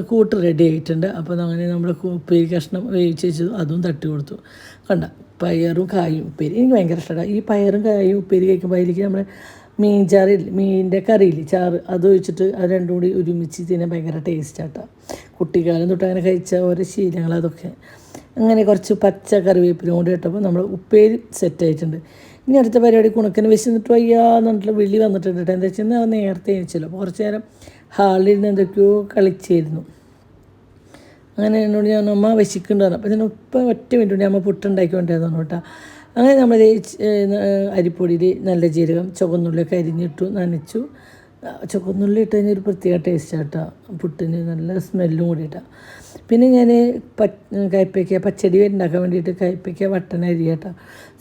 കൂട്ട് റെഡി ആയിട്ടുണ്ട്. അപ്പോൾ അങ്ങനെ നമ്മുടെ ഉപ്പേരി കഷ്ണം വേവിച്ച് വെച്ചത് അതും തട്ടി കൊടുത്തു. കണ്ട പയറും കായും ഉപ്പേരി എനിക്ക് ഭയങ്കര ഇഷ്ടമാണ്. ഈ പയറും കായും ഉപ്പേരി കഴിക്കുമ്പോൾ അതിലേക്ക് നമ്മുടെ മീൻ ചാറില്ല, മീനിൻ്റെ കറിയില്ല ചാറ്, അത് ഒഴിച്ചിട്ട് അത് രണ്ടും കൂടി ഒരുമിച്ച് തിന്നാൻ ഭയങ്കര ടേസ്റ്റാട്ടോ. കുട്ടിക്കാലം തൊട്ട് അങ്ങനെ കഴിച്ച ഓരോ ശീലങ്ങൾ അതൊക്കെ. അങ്ങനെ കുറച്ച് പച്ച കറിവേപ്പിലും കൂടി ഇട്ടപ്പോൾ നമ്മൾ ഉപ്പേരി സെറ്റായിട്ടുണ്ട്. ഇനി അടുത്ത പരിപാടി കുണക്കിന് വിശന്നിട്ട് വയ്യാന്ന് പറഞ്ഞിട്ട് വിളി വന്നിട്ടുണ്ട് കേട്ടോ. എന്താ വെച്ചാൽ നേരത്തെ എണിച്ചല്ലോ. അപ്പോൾ കുറച്ച് നേരം ഹാളിൽ നിന്ന് എന്തൊക്കെയോ കളിച്ചായിരുന്നു. അങ്ങനെ എന്നോട് ഞാൻ അമ്മ വിശക്കുന്നുണ്ടായിരുന്നു. അപ്പോൾ ഞാൻ ഇപ്പം ഒറ്റ മിനിറ്റ് അമ്മ പുട്ടുണ്ടാക്കിക്കൊണ്ടിരുന്നു കേട്ടോ. അങ്ങനെ നമ്മൾ അരിപ്പൊടിയിൽ നല്ല ജീരകം ചുവന്നുള്ളിയൊക്കെ അരിഞ്ഞിട്ടു, നനച്ചു. ചുവന്നുള്ളി ഇട്ട് കഴിഞ്ഞാൽ ഒരു പ്രത്യേക ടേസ്റ്റാണ് കേട്ടോ, പുട്ടിന് നല്ല സ്മെല്ലും കൂടിയിട്ടാണ്. പിന്നെ ഞാൻ കയ്പ്പയ്ക്ക പച്ചടി ഉണ്ടാക്കാൻ വേണ്ടിയിട്ട് കയ്പ്പയ്ക്ക വട്ടന അരി കേട്ടോ.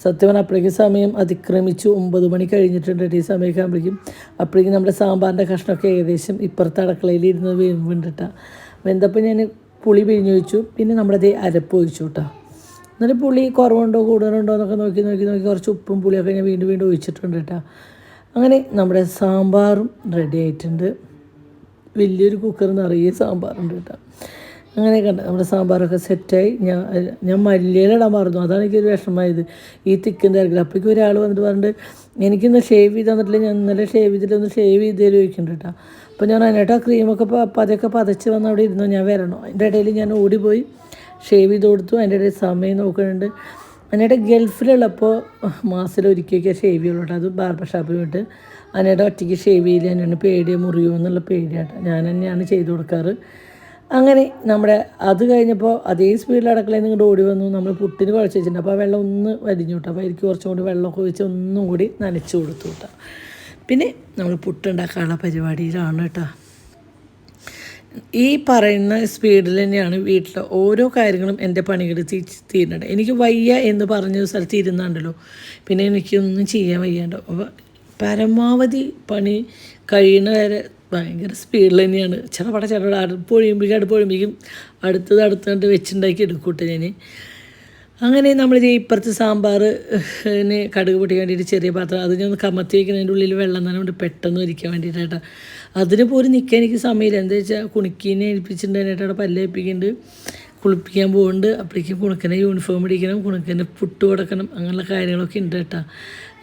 സത്യം പറഞ്ഞാൽ അപ്പോഴേക്കും സമയം അതിക്രമിച്ചു, 9 മണി കഴിഞ്ഞിട്ടുണ്ട്. ഈ സമയമൊക്കെ ആകുമ്പോഴേക്കും അപ്പോഴേക്കും നമ്മുടെ സാമ്പാറിൻ്റെ കഷ്ണമൊക്കെ ഏകദേശം ഇപ്പുറത്തെ അടുക്കളയിൽ ഇരുന്ന് വേണ്ടിട്ടാണ്. വെന്തപ്പോൾ ഞാൻ പുളി പിഴിഞ്ഞ് വെച്ചു. പിന്നെ നമ്മളത് അരപ്പ് ഒഴിച്ചു കേട്ടോ. എന്നിട്ട് പുളി കുറവുണ്ടോ കൂടുതലുണ്ടോ എന്നൊക്കെ നോക്കി കുറച്ച് ഉപ്പും പുളിയൊക്കെ ഞാൻ വീണ്ടും ഒഴിച്ചിട്ടുണ്ട് കേട്ടോ. അങ്ങനെ നമ്മുടെ സാമ്പാറും റെഡി ആയിട്ടുണ്ട്. വലിയൊരു കുക്കർ നിറയെ സാമ്പാറുണ്ട് കേട്ടോ. അങ്ങനെ കണ്ട നമ്മുടെ സാമ്പാറൊക്കെ സെറ്റായി. ഞാൻ മല്ലിയിലിടാൻ മറന്നു, അതാണ് എനിക്കൊരു വിഷമമായത് ഈ തിക്കിൻ്റെ ഇറക്കില്ല. അപ്പോഴേക്കും ഒരാൾ വന്നിട്ട് പറഞ്ഞിട്ട് എനിക്കൊന്ന് ഷേവ് ചെയ്ത് തന്നിട്ടില്ല, ഞാൻ ഇന്നലെ ഷേവ് ചെയ്തിട്ടൊന്ന് ഷേവ് ചെയ്തേലും ചോദിക്കുന്നുണ്ട് കേട്ടോ. അപ്പോൾ ഞാൻ അതിനായിട്ട് ആ ക്രീമൊക്കെ അതൊക്കെ പതച്ച് വന്ന് അവിടെ ഇരുന്നു, ഞാൻ വരണോ. അതിൻ്റെ ഇടയിൽ ഞാൻ ഓടിപ്പോയി ഷേവ് ചെയ്ത് കൊടുത്തു. അതിൻ്റെ ഇടയിൽ സമയം നോക്കുന്നുണ്ട്. അതിനിടെ ഗൾഫിലുള്ളപ്പോൾ മാസത്തിലൊരിക്കലൊക്കെ ഷേവ് ചെയ്യുള്ളൂ കേട്ടോ. അത് ബാർബർ ഷാപ്പിൽ പോയിട്ട് അതിനിടെ ഒറ്റയ്ക്ക് ഷേവ് ചെയ്യില്ല, തന്നെയാണ് പേടിയോ മുറിയോ എന്നുള്ള പേടിയാട്ടോ. ഞാൻ തന്നെയാണ് ചെയ്ത് കൊടുക്കാറ്. അങ്ങനെ നമ്മുടെ അത് കഴിഞ്ഞപ്പോൾ അതേ സ്പീഡിൽ അടുക്കളയിൽ നിന്ന് ഓടി വന്നു. നമ്മൾ പുട്ടിന് കുഴച്ച് വെച്ചിട്ടുണ്ട്. അപ്പോൾ ആ വെള്ളം ഒന്ന് വലിഞ്ഞു കേട്ടോ. അപ്പോൾ എനിക്ക് കുറച്ചും കൂടി വെള്ളമൊക്കെ ഒഴിച്ച് ഒന്നും കൂടി നനച്ച് കൊടുത്തു കേട്ടോ. പിന്നെ നമ്മൾ പുട്ടുണ്ടാക്കാനുള്ള പരിപാടിയിലാണ് കേട്ടോ. ഈ പറയുന്ന സ്പീഡിൽ തന്നെയാണ് വീട്ടിലെ ഓരോ കാര്യങ്ങളും എൻ്റെ പണികൾ തീരുന്നുണ്ട്. എനിക്ക് വയ്യ എന്ന് പറഞ്ഞ സ്ഥലത്ത് ഇരുന്നുണ്ടല്ലോ, പിന്നെ എനിക്കൊന്നും ചെയ്യാൻ വയ്യാണ്ടോ. അപ്പോൾ പരമാവധി പണി കഴിയുന്ന വരെ ഭയങ്കര സ്പീഡിൽ തന്നെയാണ്. ചെറുപട അടുപ്പ് ഒഴിയുമ്പോഴേക്കും അടുത്തത് വെച്ചുണ്ടാക്കി എടുക്കൂട്ടെ ഞാൻ. അങ്ങനെ നമ്മൾ ഇപ്പുറത്ത് സാമ്പാറിന് കടുക് പൊട്ടിക്കാൻ വേണ്ടിയിട്ട് ചെറിയ പാത്രം അത് ഞാൻ കമത്തി വയ്ക്കുന്നതിൻ്റെ ഉള്ളിൽ വെള്ളം തന്നെ കൊണ്ട് പെട്ടെന്ന് ഒരിക്കാൻ വേണ്ടിയിട്ടാണ്. അതിന് പോലും നിൽക്കാൻ എനിക്ക് സമയമില്ല. എന്താ വെച്ചാൽ കുണിക്കിനെ ഏൽപ്പിച്ചിട്ടുണ്ടായിട്ട് പല്ലേൽപ്പിക്കുന്നുണ്ട്, കുളിപ്പിക്കാൻ പോകുന്നുണ്ട്. അപ്പോഴേക്കും കുണുക്കനെ യൂണിഫോം ഇടിക്കണം, കുണുക്കനെ പുട്ട് കൊടുക്കണം, അങ്ങനെയുള്ള കാര്യങ്ങളൊക്കെ ഉണ്ട് കേട്ടോ.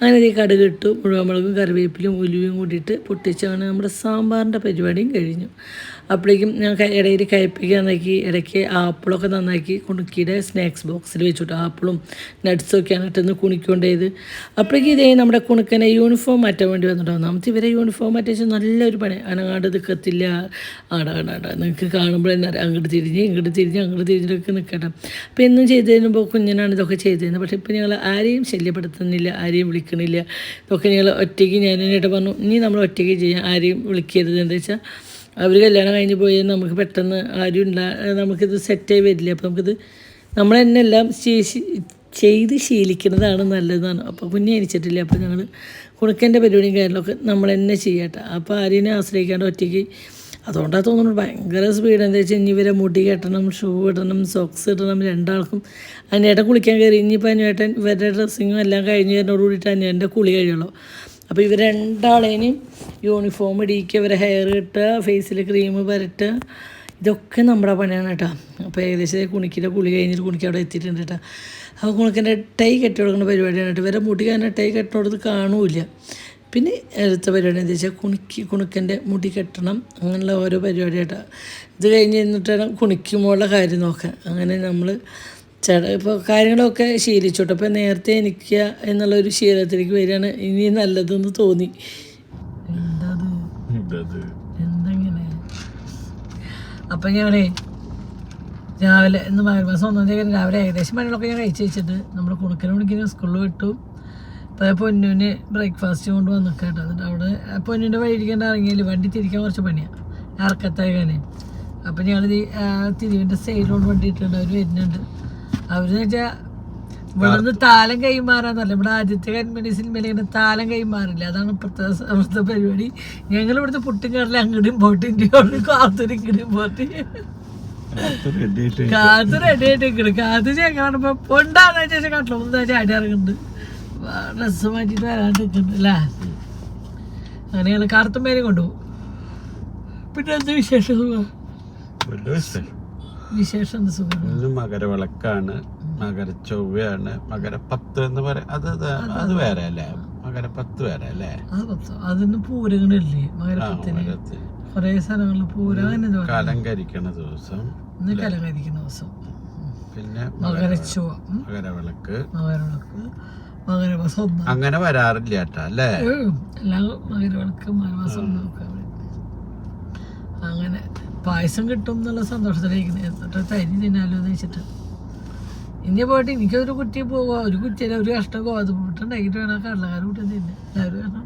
അങ്ങനെ ഈ കടുക് ഇട്ടു, മുഴുവൻ കറിവേപ്പിലും ഉലുവയും കൂടിയിട്ട് പൊട്ടിച്ചാണ് നമ്മുടെ സാമ്പാറിൻ്റെ പരിപാടിയും കഴിഞ്ഞു. അപ്പോഴേക്കും ഞാൻ ഇടയിൽ കയ്പ്പയ്ക്ക നന്നാക്കി, ഇടയ്ക്ക് ആപ്പിളൊക്കെ നന്നാക്കി കുണുക്കിയുടെ സ്നാക്സ് ബോക്സിൽ വെച്ചിട്ട് ആപ്പിളും നട്ട്സൊക്കെയാണ് ഇട്ടെന്ന് കുണിക്കൊണ്ടേത്. അപ്പോഴേക്കും ഇതേ നമ്മുടെ കുണുക്കനെ യൂണിഫോം മാറ്റാൻ വേണ്ടി വന്നിട്ടുണ്ടാവും. നമുക്ക് ഇവരെ യൂണിഫോം മാറ്റിച്ച് നല്ലൊരു പണി. അനങ്ങാണ്ട് നിൽക്കത്തില്ല, ആടാ നിങ്ങൾക്ക് കാണുമ്പോൾ തന്നെ അങ്ങോട്ട് തിരിഞ്ഞ് തിരിഞ്ഞിട്ടൊക്കെ നിൽക്കട്ടെ. അപ്പോൾ എന്നും ചെയ്ത് തരുമ്പോൾ കുഞ്ഞിനാണ് ഇതൊക്കെ ചെയ്ത് തരുന്നത്. പക്ഷേ ഇപ്പോൾ ഞങ്ങൾ ആരെയും ശല്യപ്പെടുത്തുന്നില്ല, ആരെയും വിളിക്കണില്ല. ഇതൊക്കെ ഞങ്ങൾ ഒറ്റയ്ക്ക് ഞാൻ എന്നിട്ട് പറഞ്ഞു, ഇനി നമ്മൾ ഒറ്റയ്ക്ക് ചെയ്യാം, ആരെയും വിളിക്കരുത്. എന്താ വെച്ചാൽ അവർ കല്യാണം കഴിഞ്ഞ് പോയാൽ നമുക്ക് പെട്ടെന്ന് ആരും നമുക്കിത് സെറ്റായി വരില്ല. അപ്പോൾ നമുക്കിത് നമ്മൾ തന്നെ എല്ലാം ചെയ്ത് ശീലിക്കുന്നതാണ് നല്ലതാണ്. അപ്പോൾ കുഞ്ഞെ അനിച്ചിട്ടില്ല. അപ്പോൾ ഞങ്ങൾ കുണുക്കൻ്റെ പരിപാടിയും കാര്യങ്ങളൊക്കെ നമ്മൾ തന്നെ ചെയ്യട്ടെ. അപ്പോൾ ആരെയും ആശ്രയിക്കാണ്ട് ഒറ്റയ്ക്ക്. അതുകൊണ്ടാണ് തോന്നുന്നു ഭയങ്കര സ്പീഡ്. എന്താ വെച്ചാൽ ഇനി ഇവരെ മുടി കെട്ടണം, ഷൂ ഇടണം, സോക്സ് ഇടണം, രണ്ടാൾക്കും. അനിയേട്ടൻ കുളിക്കാൻ കയറി. ഇനിയിപ്പോൾ അനിയേട്ടൻ ഇവരുടെ ഡ്രസ്സിങ്ങും എല്ലാം കഴിഞ്ഞ് വരുന്നതോട് കൂടിയിട്ട് അനിയൻ്റെ കുളി കഴിയുള്ളൂ. അപ്പോൾ ഇവർ രണ്ടാളേനും യൂണിഫോം ഇടിക്കുക, ഇവരെ ഹെയർ കിട്ടുക, ഫേസിൽ ക്രീം പരട്ടുക, ഇതൊക്കെ നമ്മുടെ പണിയാണ് കേട്ടോ. അപ്പോൾ ഏകദേശം കുണിക്കിൻ്റെ കുളി കഴിഞ്ഞിട്ട് കുണിക്ക് അവിടെ എത്തിയിട്ടുണ്ട് കേട്ടോ. അപ്പോൾ കുണുക്കൻ്റെ ടൈ കെട്ടി കൊടുക്കുന്ന പരിപാടിയാണ് കേട്ടോ. ഇവരെ മുടി കാരണം ടൈ കെട്ടിനോടത്ത് കാണൂല. പിന്നെ അടുത്ത പരിപാടി എന്താ വെച്ചാൽ കുണുക്കൻ്റെ മുടി കെട്ടണം, അങ്ങനെയുള്ള ഓരോ പരിപാടിയായിട്ടോ. ഇത് കഴിഞ്ഞ് എന്നിട്ടാണ് കുണിക്കുമ്പോഴുള്ള കാര്യം നോക്കാൻ. അങ്ങനെ നമ്മൾ ഇപ്പോൾ കാര്യങ്ങളൊക്കെ ശീലിച്ചോട്ടെ. അപ്പോൾ നേരത്തെ എനിക്കുക എന്നുള്ളൊരു ശീലത്തിലേക്ക് വരികയാണ് ഇനി നല്ലതെന്ന് തോന്നി. എന്തെങ്ങനെ അപ്പം ഞാനേ രാവിലെ ഇന്ന് മകരമാസം 1 തീയതി രാവിലെ ഏകദേശം പണികളൊക്കെ ഞാൻ കഴിച്ച് വെച്ചിട്ട് നമ്മുടെ കുണുക്കനും സ്കൂളിൽ വിട്ടു. ഇപ്പോൾ പൊന്നുവിന് ബ്രേക്ക്ഫാസ്റ്റ് കൊണ്ട് വന്നിട്ട് എന്നിട്ട് അവിടെ പൊന്നിൻ്റെ വഴിയിരിക്കേണ്ട ഇറങ്ങിയാൽ വണ്ടി തിരിക്കാൻ കുറച്ച് പണിയാണ് ഇറക്കത്തേക്കാനേ. അപ്പം ഞങ്ങൾ തിരിവിൻ്റെ സൈഡിലോട്ട് വണ്ടി ഇട്ടിട്ടുണ്ട്. അവർ വരുന്നുണ്ട്. അവരെന്ന് വെച്ചാൽ ഇവിടെ നിന്ന് താലം കൈമാറാന്നല്ല, ഇവിടെ ആദ്യത്തെ കന്മണി സിനിമയിൽ ഇങ്ങനെ താലം കൈമാറില്ല. അതാണ് ഇപ്പോഴത്തെ പരിപാടി. ഞങ്ങൾ ഇവിടുത്തെ പുട്ടും കടല അങ്ങോട്ടും പോട്ട് ഇന്ത്യയോട് കാത്തൊരു ഇങ്ങോട്ടും പോട്ട് കാത്ത് റെഡി ആയിട്ട് നിൽക്കണം. കാത്ത് ഞങ്ങളിപ്പോ പൊണ്ടാന്ന് വെച്ചാൽ കട്ടള ഒന്ന് ചാടി ഇറങ്ങുന്നുണ്ട്, ഡ്രസ്സ് മാറ്റിയിട്ട് വരാണ്ട് നിൽക്കുന്നുണ്ട് അല്ലേ. അങ്ങനെ ഞങ്ങൾ കാർത്തുമ്പേരെ കൊണ്ടുപോകും. പിന്നെ എന്ത് വിശേഷം? വിശേഷം എന്ത് സുഖം. മകരവിളക്കാണ്, മകരച്ചൊവ്വയാണ്, മകരപ്പത്ത് എന്ന് പറയാം. അത് വേറെ അല്ലേ? മകരപ്പത്ത് വേറെ അല്ലേ? അതിന് പൂരങ്ങളില്ലേ മകരപ്പത്തിന്? കൊറേ സ്ഥലങ്ങളിൽ പൂരം കലങ്കരിക്കണ ദിവസം, കലങ്കരിക്കുന്ന ദിവസം. പിന്നെ മകരച്ചൊവ്വ, മകരവിളക്ക്, മകരമാസം അങ്ങനെ വരാറില്ല കേട്ടാ അല്ലേ? എല്ലാ മകരവിളക്ക് മകരമാസം നോക്കാം. അങ്ങനെ പായസം കിട്ടും എന്നുള്ള സന്തോഷത്തിലായിരിക്കുന്നത്. എന്നിട്ട് തരി തിന്നാലോ എന്ന് വെച്ചിട്ട് ഇനി പോയിട്ട് എനിക്കൊരു കുറ്റി പോവുക, ഒരു കുറ്റിയില്ല, ഒരു കഷ്ടം ഗോതമ്പുട്ടുണ്ടാക്കിയിട്ട് വേണം കടലക്കാർ കൂട്ടി തിന്നെ. എല്ലാവരും കാരണം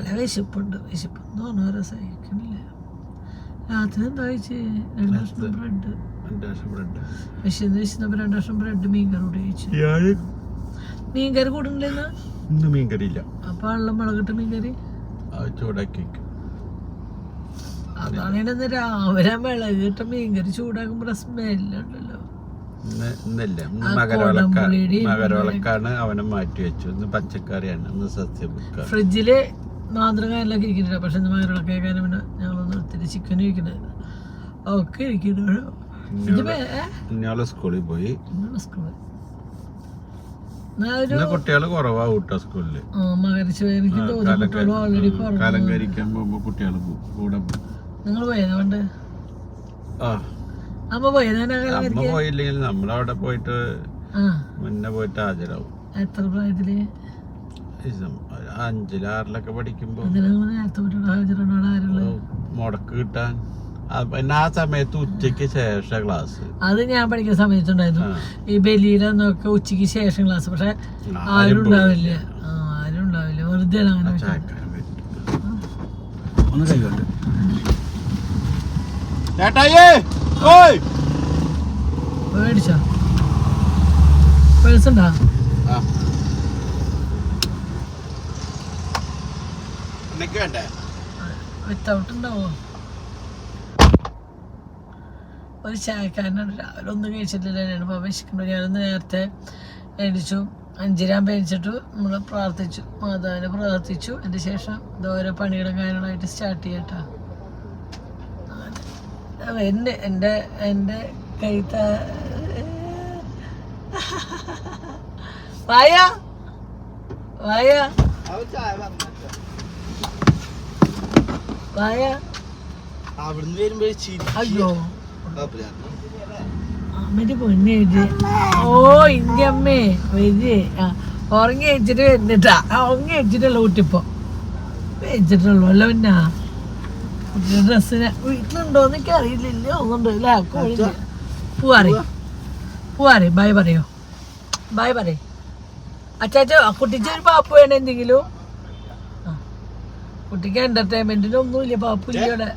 നല്ല വിശപ്പുണ്ട്. വിശപ്പെന്ന് പറഞ്ഞാൽ സഹിക്കണില്ല. രാത്രി എന്താ കഴിച്ച് 2 കഷ്ണം ബ്രെഡ്, വിശന്നപ്പോൾ 2 കഷ്ണം ബ്രെഡ് മീൻകറി കൂടി കഴിച്ചു. മീൻകറി കൂടണില്ലെന്ന് മീൻകറി ഇല്ല. അപ്പൊ വെള്ളം മുളകിട്ട് മീൻകറി ചൂടാക്കി. അതാണെന്ന് രാവിലെ മിളകിട്ട മീൻകറി ചൂടാക്കുമ്പോ സ്മെല്ലുണ്ടല്ലോ. മകരവിളക്കാണ്, അവനെ മാറ്റി വെച്ചു. ഇന്ന് പച്ചക്കറിയാണ്, ഇന്ന് സസ്യബുക്കാണ്. ഫ്രിഡ്ജില് മാതൃകാലൊക്കെ ഇരിക്കുന്നുണ്ട്. പക്ഷെ ഇന്ന് മകരവിളക്കേക്കാനും പിന്നെ ഞങ്ങളൊന്ന് ഒത്തിരി ചിക്കനും ഇരിക്കുന്നത് ഒക്കെ ഇരിക്കുന്നു. സ്കൂളിൽ പോയി. കുട്ടികൾ കുറവാ സ്കൂളില്. കലങ്കരിക്കാൻ പോകുമ്പോ കുട്ടികൾ കൂടെ. നിങ്ങൾ പോയതുകൊണ്ട് അമ്മ പോയില്ലെങ്കിൽ നമ്മളവിടെ പോയിട്ട് മുന്നേ പോയിട്ട് ഹാജരാവും. എത്ര പ്രായത്തില്? 5-ൽ 6-ലൊക്കെ പഠിക്കുമ്പോ മുടക്ക് കിട്ടാൻ. പിന്നെ ആ സമയത്ത് ഉച്ചക്ക് ശേഷം ക്ലാസ്. അത് ഞാൻ പഠിക്കുന്ന സമയത്തുണ്ടായിരുന്നു. ഈ ബലിയിലൊക്കെ ഉച്ചക്ക് ശേഷം ക്ലാസ്. പക്ഷെ ആരും ഉണ്ടാവില്ല, വെറുതെ അങ്ങനെ മേടിച്ചോ? പേഴ്സുണ്ടാ? വിത്തൗട്ട് ഉണ്ടാവോ? ഒരു ചായക്കാരനാണ്. രാവിലെ ഒന്നും കഴിച്ചിട്ടില്ല. വിശക്കുമ്പോൾ ഞാനൊന്ന് നേരത്തെ എണിച്ചു. 5-രാകുമ്പോൾ എണിച്ചിട്ട് നമ്മൾ പ്രാർത്ഥിച്ചു, മാതാവിനെ പ്രാർത്ഥിച്ചു. അതിന് ശേഷം ഓരോ പണികളും കാര്യങ്ങളായിട്ട് സ്റ്റാർട്ട് ചെയ്യട്ടാ. എൻ്റെ കൈത്ത വായ വായ വായ അയ്യോ അമ്മേന്റെ പൊന്നെ. ഓ ഇന്റെ അമ്മേ വരി. ഉറങ്ങി വെച്ചിട്ട് വരുന്നിട്ടാ. ഉറങ്ങി വെച്ചിട്ടല്ലോ ഊട്ടിപ്പോ വെച്ചിട്ടുള്ളൂ അല്ല. പിന്നെ ഡ്രസ്സിന് വീട്ടിലുണ്ടോന്ന് എനിക്ക് അറിയില്ല. ഒന്നുണ്ട് അല്ലേ? പൂവാറി ബായ് പറയോ? ബായ് പറയേ. അച്ചാച്ച കുട്ടിച്ചൊരു പാപ്പു വേണം എന്തെങ്കിലും. കുട്ടിക്ക് എന്റർടൈൻമെന്റിനൊന്നുമില്ല. പാപ്പില്ല ഇവിടെ.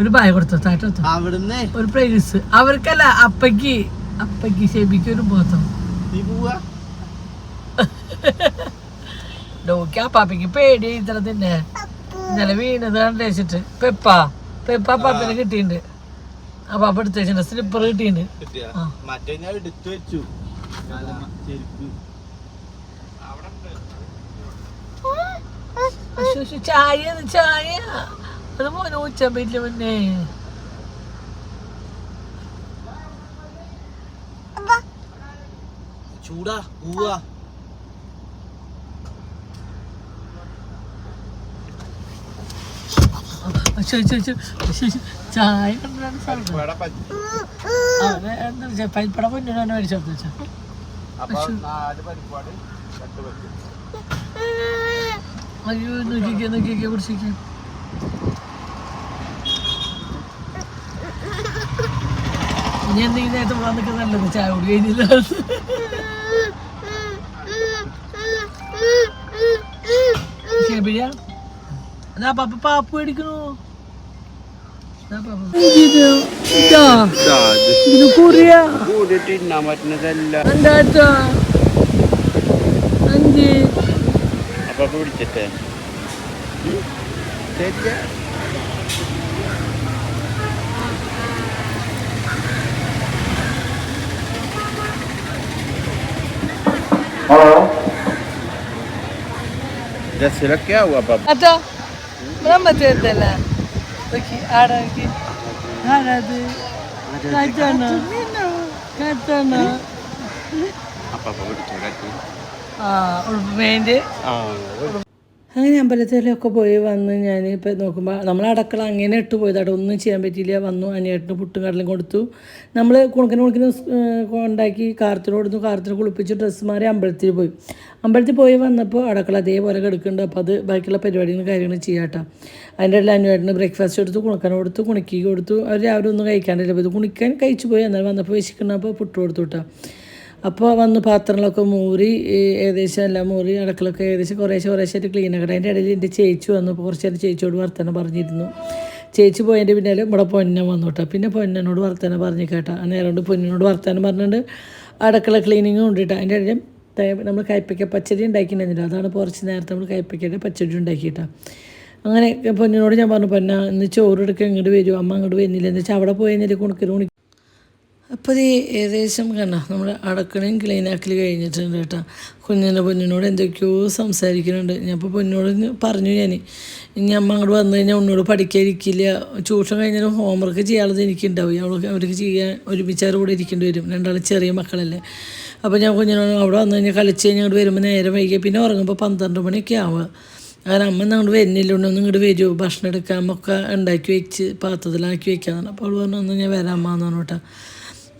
ഒരു ബായ് കൊടുത്തോ, താറ്റോ ഒരു പ്രൈസ് അവർക്കല്ല. അപ്പയ്ക്ക് ഷെബിക്ക് ഒരു ബോധം നോക്കി. ആ പാപ്പയ്ക്ക് പേടി ഇത്തരത്തിന്റെ ഇന്നലെ വീണത് കണ്ടേച്ചിട്ട്. പെപ്പ പാപ്പിനെ കിട്ടിയിട്ടുണ്ട്. ആ പാപ്പ എടുത്ത് വെച്ചിട്ടുണ്ട്. സ്ലിപ്പർ കിട്ടിയിട്ടുണ്ട്. ചായ അത് മോനെ ഉച്ചാൻ പറ്റില്ല. മുന്നേ ചൂടാ പോവാ. ചായ പരിപ്പട പൊന്നിനാണ് മേടിച്ചോട്ട് വെച്ചാ. അയ്യോ നോക്കിക്കേ പിടിച്ചിരിക്കും. ഇനി എന്തെങ്കിലും നേരത്തെ പോകാൻ നിൽക്കുന്നല്ലോ ചായ കുടി കഴിഞ്ഞില്ല. ഷെബിയ അതാ പാപ്പ പാപ്പ് മേടിക്കണു. Adesso che ha papà? Ato, non mettetela. Perché araki. Arade. Katana. Katana. Apa പഠിച്ചേ? ഉൾപ്പേൻ്റെ അങ്ങനെ അമ്പലത്തിലൊക്കെ പോയി വന്ന് ഞാനിപ്പോൾ നോക്കുമ്പോൾ നമ്മൾ അടക്കള അങ്ങനെ ഇട്ട് പോയത് അവിടെ ഒന്നും ചെയ്യാൻ പറ്റിയില്ല. വന്നു അനിയേട്ടന് പുട്ടും കടലും കൊടുത്തു. നമ്മൾ കുണുക്കിന് ഉണ്ടാക്കി കാർത്തിന് കൊടുത്തു. കാർത്തിന് കുളിപ്പിച്ച് ഡ്രസ്സ് മാറി അമ്പലത്തിൽ പോയി. അമ്പലത്തിൽ പോയി വന്നപ്പോൾ അടക്കള അതേപോലെ കിടക്കുന്നുണ്ട്. അപ്പോൾ അത് ബാക്കിയുള്ള പരിപാടികളും കാര്യങ്ങളും ചെയ്യാട്ടോ. അതിൻ്റെ ഇടയിൽ അനിയേട്ടന് ബ്രേക്ക്ഫാസ്റ്റ് കൊടുത്തു, കുണുക്കന് കൊടുത്തു, കുണുക്കി കൊടുത്തു. അവർ രാവിലെ ഒന്നും കഴിക്കാണ്ടില്ല. അപ്പോൾ ഇത് കുണിക്കാൻ കഴിച്ചു പോയി. എന്നാൽ വന്നപ്പോൾ വിശക്കുന്നപ്പോൾ പുട്ട് കൊടുത്തു കേട്ടോ. അപ്പോൾ വന്ന് പാത്രങ്ങളൊക്കെ മൂറി ഏകദേശം എല്ലാം മൂറി അടക്കളൊക്കെ ഏകദേശം കുറേശ്ശായിട്ട് ക്ലീൻ ആക്കട്ടെ. അതിൻ്റെ ഇടയിൽ എൻ്റെ ചേച്ചി വന്നു. അപ്പോൾ കുറച്ച് നേരം ചേച്ചിയോട് വർത്തമാനം പറഞ്ഞിരുന്നു. ചേച്ചി പോയതിൻ്റെ പിന്നാലെ ഇവിടെ പൊന്ന വന്നു കേട്ടോ. പിന്നെ പൊന്നനോട് വർത്തമാനം പറഞ്ഞു കേട്ടോ. നേരം കൊണ്ട് പൊന്നിനോട് വർത്തമാനം പറഞ്ഞിട്ടുണ്ട്. അടക്കള ക്ലീനിങ്ങും ഉണ്ട് കേട്ടോ. അതിൻ്റെ ഇടയിൽ നമ്മൾ കയ്പ്പയ്ക്ക പച്ചടി ഉണ്ടാക്കിയിട്ടുണ്ടായിരുന്നില്ല. അതാണ് കുറച്ച് നേരത്തെ നമ്മൾ കയ്പ്പയ്ക്കയുടെ പച്ചടി ഉണ്ടാക്കിയിട്ടാണ്. അങ്ങനെ പൊന്നിനോട് ഞാൻ പറഞ്ഞു, പൊന്ന ഇന്ന് ചോറ് എടുക്കാൻ ഇങ്ങോട്ട് വരുമോ, അമ്മ അങ്ങോട്ട് വരുന്നില്ല എന്ന് വെച്ചാൽ അവിടെ പോയി കഴിഞ്ഞാൽ കുണുക്കി. അപ്പോൾ ഇത് ഏകദേശം കണ്ടോ നമ്മൾ അടക്കളയും ക്ലീനാക്കൽ കഴിഞ്ഞിട്ടുണ്ട് കേട്ടോ. പൊന്നിനോട് എന്തൊക്കെയോ സംസാരിക്കുന്നുണ്ട്. ഞാൻ അപ്പോൾ പൊന്നിനോട് പറഞ്ഞു, ഇനി അമ്മ അങ്ങോട്ട് വന്നു കഴിഞ്ഞാൽ ഉന്നോട് പഠിക്കാതിരിക്കില്ല. ട്യൂഷൻ കഴിഞ്ഞാലും ഹോംവർക്ക് ചെയ്യാനുള്ളത് എനിക്കുണ്ടാവും. അവർക്ക് ചെയ്യാൻ ഒരുമിച്ചാറ് കൂടെ ഇരിക്കേണ്ടി വരും. രണ്ടാളും ചെറിയ മക്കളല്ലേ. അപ്പോൾ ഞാൻ കുഞ്ഞിനോട് അവിടെ വന്നു കഴിഞ്ഞാൽ കളിച്ച് കഴിഞ്ഞാൽ അങ്ങോട്ട് വരുമ്പോൾ നേരം വൈകിയ പിന്നെ ഉറങ്ങുമ്പോൾ 12 മണിയൊക്കെ ആവുക. കാരണം അമ്മ അങ്ങോട്ട് വരുന്നില്ല, ഒന്നും ഇങ്ങോട്ട് വരുമോ, ഭക്ഷണം എടുക്കാമൊക്കെ ഉണ്ടാക്കി വെച്ച് പാത്രത്തിലാക്കി വെക്കാമെന്നാണ്. അപ്പോൾ അവൾ പറഞ്ഞു, ഒന്ന് ഞാൻ വരാമെന്ന് പറഞ്ഞു കേട്ടോ.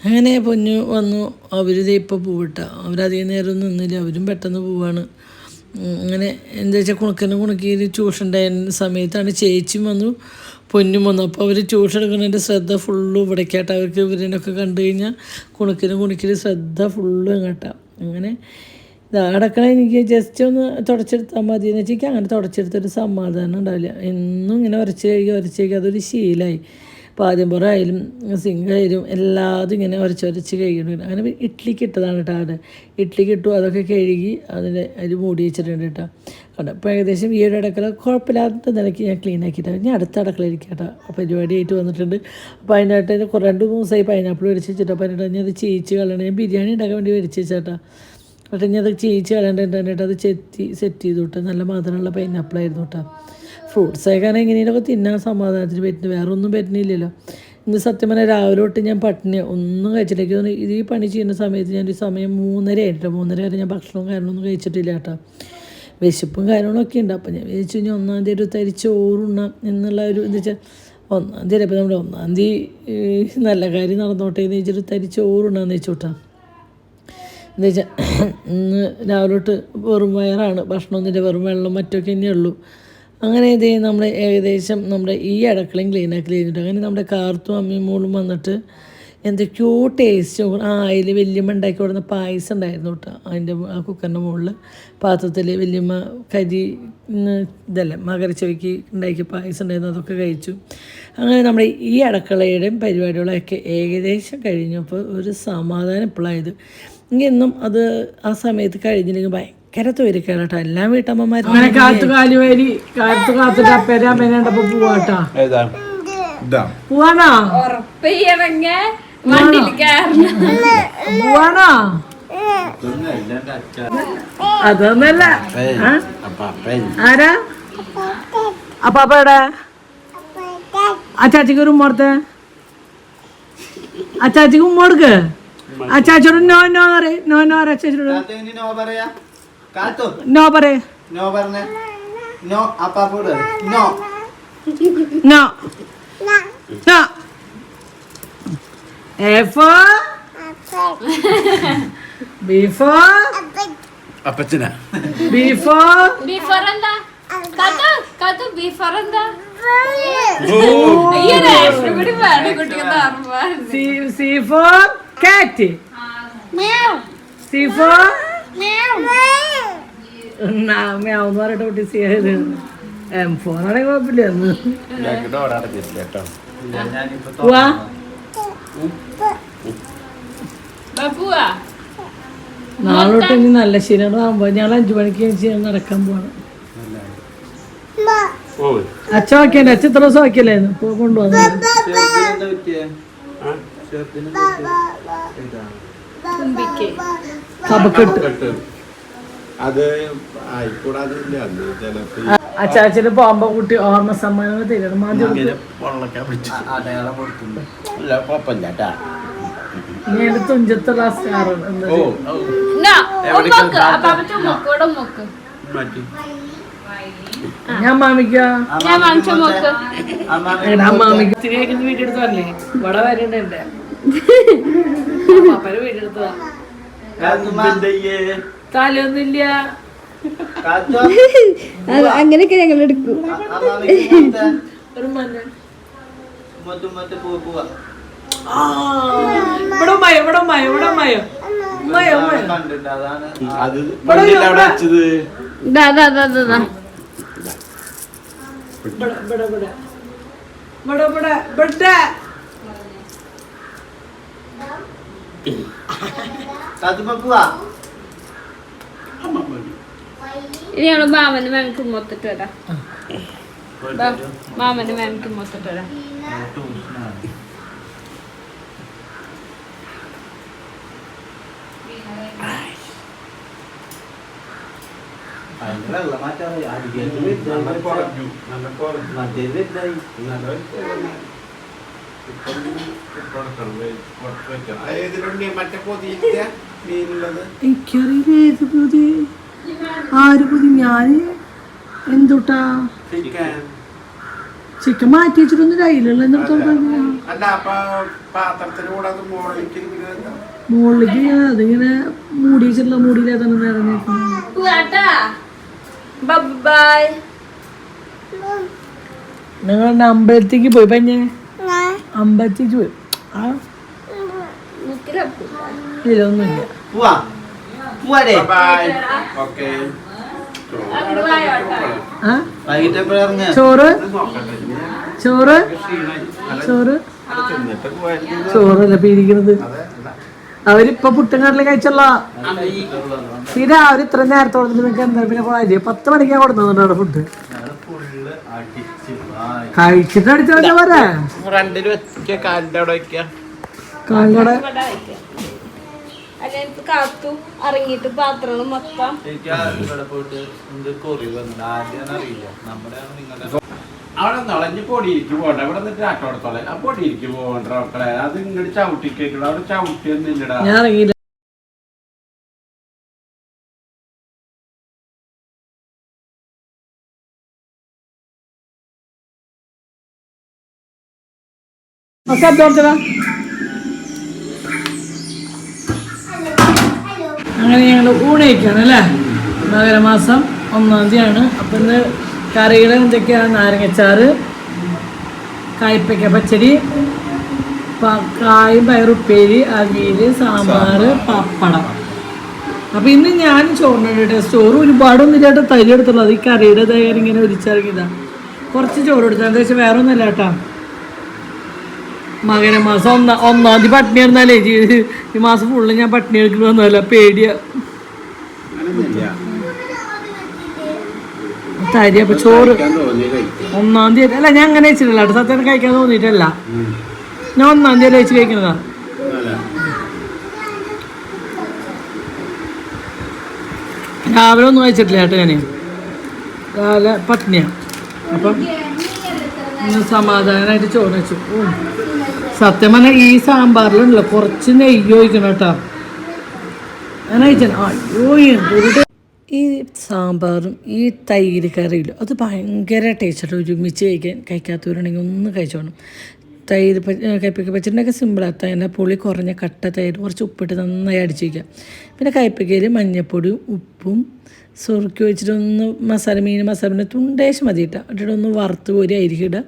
അങ്ങനെ പൊന്നു വന്നു. അവരിത് ഇപ്പോൾ പോവിട്ട. അവരധികം നേരം നിന്നില്ല, അവരും പെട്ടെന്ന് പോവാണ്. അങ്ങനെ എന്താ വെച്ചാൽ കുണുക്കി ട്യൂഷൻ ഉണ്ടായിരുന്ന സമയത്താണ് ചേച്ചിയും വന്നു, പൊന്നും വന്നു. അപ്പോൾ അവർ ട്യൂഷൻ എടുക്കുന്നതിൻ്റെ ശ്രദ്ധ ഫുള്ളും ഇവിടേക്കാട്ടോ. അവർക്ക് ഇവരിനൊക്കെ കണ്ടു കഴിഞ്ഞാൽ കുണുക്കിന് ശ്രദ്ധ ഫുള്ളും ഇങ്ങോട്ടാണ്. അങ്ങനെ അടക്കള എനിക്ക് ജസ്റ്റ് ഒന്ന് തുടച്ചെടുത്താൽ മതി എന്ന് വെച്ചാൽ അങ്ങനെ തുടച്ചെടുത്തൊരു സമാധാനം ഉണ്ടാവില്ല. എന്നും ഇങ്ങനെ ഉരച്ച് കഴിക്കുക അതൊരു ശീലമായി. പാദ്യം പുറമായാലും സിങ്കായാലും എല്ലാതും ഇങ്ങനെ ഉരച്ച് കഴിക്കണം. അങ്ങനെ ഇഡ്ഡലിക്ക് ഇട്ടതാണ് കേട്ടോ. അവിടെ ഇഡ്ഡലിക്ക് ഇട്ടു, അതൊക്കെ കഴുകി അതിൽ മൂടി വെച്ചിട്ടുണ്ട് കേട്ടോ. കണ്ടോ. അപ്പോൾ ഏകദേശം ഈ ഒരു അടക്കള കുഴപ്പമില്ലാത്ത നിലയ്ക്ക് ഞാൻ ക്ലീൻ ആക്കിയിട്ടാണ്. ഞാൻ അടുത്ത അടക്കളയിലേക്ക് കേട്ടോ പരിപാടിയായിട്ട് വന്നിട്ടുണ്ട്. അപ്പോൾ അതിനായിട്ട് 2-3 ദിവസമായി പൈനാപ്പിൾ മേടിച്ച് വെച്ചിട്ടോ. അപ്പോൾ അതിനായിട്ട് അത് ചീച്ച് കളയണം. ഞാൻ ബിരിയാണി ഉണ്ടാക്കാൻ വേണ്ടി മേടിച്ച് വെച്ചാട്ടോ. പക്ഷേ ഇനി അത് ചീച്ച് കളയേണ്ടതായിട്ട് അത് സെറ്റ് ചെയ്തു കേട്ടോ. നല്ല മധുരമുള്ള പൈനാപ്പിളായിരുന്നു കേട്ടോ. ഫ്രൂട്ട്സ് ആയിക്കാണെങ്കിൽ എങ്ങനെയൊക്കെ തിന്നാൻ സമാധാനത്തിന് പറ്റുന്നു, വേറെ ഒന്നും പറ്റുന്നില്ലല്ലോ. ഇന്ന് സത്യം പറഞ്ഞാൽ രാവിലെ തൊട്ട് ഞാൻ പട്ടിണി ഒന്നും കഴിച്ചിട്ടേക്ക്. ഇത് ഈ പണി ചെയ്യുന്ന സമയത്ത് ഞാൻ ഒരു സമയം 3:30 ആയിട്ടോ. 3:30 വരെ ഞാൻ ഭക്ഷണവും കാര്യങ്ങളൊന്നും കഴിച്ചിട്ടില്ല കേട്ടോ. വിശപ്പും കാര്യങ്ങളൊക്കെ ഉണ്ട്. അപ്പോൾ ഞാൻ വിചാരിച്ചു ഇനി 1-ാം തീയതി ഒരു തരി ചോറുണ്ണാം എന്നുള്ള ഒരു എന്താ വെച്ചാൽ 1-ാം തീയതി അപ്പോൾ നമ്മുടെ 1-ാം തീയതി നല്ല കാര്യം നടന്നോട്ടെ എന്ന് വെച്ചിട്ട് തരി ചോറുണ്ണാന്ന് വെച്ചോട്ടാ. എന്താ വെച്ചാൽ ഇന്ന് രാവിലെ തൊട്ട് വെറും വയറാണ്, ഭക്ഷണമൊന്നുമില്ല, വെറും വെള്ളം മറ്റൊക്കെ തന്നെയേ ഉള്ളൂ. അങ്ങനെ ഇതേ നമ്മൾ ഏകദേശം നമ്മുടെ ഈ അടക്കളയും ക്ലീനാക്കി കഴിഞ്ഞിട്ട് അങ്ങനെ നമ്മുടെ കാർത്തും അമ്മയും മോളും വന്നിട്ട് എന്തൊക്കെയോ ടേസ്റ്റ്. അതിൽ വല്യമ്മ ഉണ്ടാക്കി കൊടുക്കുന്ന പായസം ഉണ്ടായിരുന്നു കേട്ടോ. അതിൻ്റെ ആ കുക്കറിൻ്റെ മുകളിൽ പാത്രത്തിൽ വല്യമ്മ ഇതല്ലേ മകരച്ചവയ്ക്ക് ഉണ്ടാക്കിയ പായസം ഉണ്ടായിരുന്നു, അതൊക്കെ കഴിച്ചു. അങ്ങനെ നമ്മുടെ ഈ അടക്കളയുടെയും പരിപാടികളൊക്കെ ഏകദേശം കഴിഞ്ഞപ്പോൾ ഒരു സമാധാനം ഇപ്പോഴായത്. ഇനിയൊന്നും അത് ആ സമയത്ത് കഴിഞ്ഞില്ലെങ്കിൽ ഭയങ്കര തൊരിക്കാട്ടോ. എല്ലാം വീട്ടമ്മമാരും അങ്ങനെ പോവാട്ടാ. പോവാണോ പോവാണോ? അതൊന്നല്ല. ആരാ അപ്പാപ്പയുടെ അച്ചാച്ചിക്ക് ഒരു ഉമ്മോടുത്തെ അച്ചാച്ചിക്ക് ഉമ്മോടുക്ക്. അച്ചാച്ചോട് നോ നോ പറയും. നോ നോ പറ അച്ചാച്ചോട്. നോ പറയേ. No no no. A for B for അപ്പച്ചനാ. B for എന്താ? കാത്തു B for എന്താ? C for cat. C for meow എന്ന് പറഞ്ഞിട്ട് കുട്ടി സി M4 ആണെങ്കിൽ കുഴപ്പമില്ല. നാളെ തൊട്ട് ഇനി നല്ല ശീലങ്ങളാകുമ്പോ ഞങ്ങൾ 5 മണിക്ക് നടക്കാൻ പോവാണ്. അച്ഛൻ വാക്കിയല്ലേ, അച്ഛൻ ഇത്ര ദിവസം വാക്കിയല്ലായിരുന്നു, ഇപ്പൊ കൊണ്ടുവന്നു. കപക്കെട്ട് അച്ചാച്ചന് പോകുമ്പോ കുട്ടി ഓർമ്മ സമ്മാനങ്ങൾ തരണം. ഇനി തുഞ്ചത്തുള്ള സ്റ്റാറാണ്. ഞാൻ മാമിക്ക വീഡിയോ എടുത്തല്ലേ ഇവിടെ വരണ്ടേ എന്റെ പാപ്പന് വീഡിയോ എടുത്തതാ. തലയൊന്നുമില്ല, അങ്ങനെയൊക്കെ ഞങ്ങൾ എടുക്കും. ഒരു മഞ്ഞ ഇവിടെ മയോ ഇവിടെ മയോ ഇവിടെ മയോ മയോ മയോ ഇനി ഞങ്ങള് മാമന് മേമക്ക് മൊത്തിട്ട് വരാം. മാമന് മേമക്ക് മൊത്തിട്ട് വരാം. എനിക്കറിയില്ല ഏത് പൊതി, ആര് പൊതി, ഞാന് എന്തുട്ടാ ചിക്കൻ മാറ്റി വെച്ചിട്ടൊന്നും കയ്യിലുള്ള മുകളിലേക്ക് അതിങ്ങനെ മൂടി വെച്ചിട്ടുള്ള മൂടിയിലേതാണ് നേരം. ഞങ്ങളുടെ അമ്പലത്തേക്ക് പോയി പഞ്ഞേ, അമ്പലത്തേക്ക് പോയി. ഇതൊന്നുമില്ല. ചോറ് ചോറ് ചോറ് ചോറല്ല പിരിക്കുന്നത്. അവരിപ്പൊ പുട്ടുംകാട്ടില് കഴിച്ചുള്ള പിന്നെ അവർ ഇത്ര നേരത്തെ കൊടുത്തിട്ട് എന്താ പിന്നെ 10 മണിക്കാണ് കൊടുക്കുന്നുണ്ട് അവിടെ ഫുഡ്. കഴിച്ചിട്ട് അടിച്ചാൽ പോരാ. കാലിലൂടെ ഇറങ്ങിട്ട് പാത്രങ്ങൾ മൊത്തം അവിടെ നിളഞ്ഞ് പൊടിയിരിക്ക് പോകണ്ട. ഇവിടെ നിന്നിട്ട് ആട്ടോടത്തോളെ ആ പൊടിയിരിക്ക് പോകണ്ട മക്കളെ. അത് ഇങ്ങോട്ട് ചവിട്ടിക്കേറ്റുള്ള അവിടെ ചവിട്ടിയൊന്നും ഇല്ലടാ. ഞാൻ ഇറങ്ങിയില്ല. അങ്ങനെ ഞങ്ങൾ ഊണയിക്കാണ് അല്ലേ. മകരമാസം 1-ാം തീയതിയാണ്. അപ്പം ഇന്ന് കറികൾ എന്തൊക്കെയാണ്? നാരങ്ങച്ചാറ്, കായ്പയ്ക്ക പച്ചടി, കായും പയറുപ്പേരി, അവിയൽ, സാമ്പാർ, പപ്പടം. അപ്പം ഇന്ന് ഞാൻ ചോറിനിട്ട് ചോറ് ഒരുപാടൊന്നും ഇല്ലാട്ടോ, തരി എടുത്തുള്ളൂ. അത് ഈ കറിയുടെ തയ്യാറി ഇങ്ങനെ ഒരിച്ചിറങ്ങിയതാണ്. കുറച്ച് ചോറ് എടുത്താൽ എന്താ വെച്ചാൽ വേറെ ഒന്നുമല്ല കേട്ടോ. മകരമാസം 1-ാം തീയതി പട്ടിണി ആയിരുന്നാലേ ഈ മാസം ഫുള്ള് ഞാൻ പട്ടിണി എടുക്കുന്ന വന്നല്ല, പേടിയാ തരി. അപ്പൊ ചോറ് 1-ാം തീയതി അല്ല, ഞാൻ അങ്ങനെ വെച്ചിട്ടില്ല കേട്ടോ. സത്യം കഴിക്കാൻ തോന്നിയിട്ടല്ല, ഞാൻ 1-ാം തീയതി വെച്ച് കഴിക്കുന്നതാ. രാവിലെ ഒന്നും കഴിച്ചിട്ടില്ല കേട്ടോ ഞാൻ, രാവിലെ പട്ടിണിയാണ്. അപ്പം സമാധാനമായിട്ട് ചോറ് വെച്ചു. സത്യം പറഞ്ഞാൽ ഈ സാമ്പാറിലുണ്ടല്ലോ കുറച്ച് നെയ്യ് ഒഴിക്കണം കേട്ടോ. ഞാൻ കഴിച്ചാൽ അയ്യോ എന്തൊരു ഈ സാമ്പാറും ഈ തൈര് കറിയിലും അത് ഭയങ്കര ടേസ്റ്റായിട്ട് ഒരുമിച്ച് കഴിക്കാത്തവരുണ്ടെങ്കിൽ ഒന്ന് കഴിച്ചോണം. തൈര് കയ്പ്പയ്ക്ക പച്ചടിയൊക്കെ സിമ്പിളാണ്. അതിൻ്റെ പുളി കുറഞ്ഞ കട്ട തൈര് കുറച്ച് ഉപ്പിട്ട് നന്നായി അടിച്ച് വയ്ക്കാം. പിന്നെ കയ്പ്പയ്ക്കയിൽ മഞ്ഞൾപ്പൊടിയും ഉപ്പും സുറുക്കി വെച്ചിട്ട് ഒന്ന് മീൻ മസാലൻ്റെ തുണ്ടേശം മതി ഇട്ടാൽ എന്നിട്ട് ഒന്ന് വറുത്ത് കോരി അരിക്കിടുക.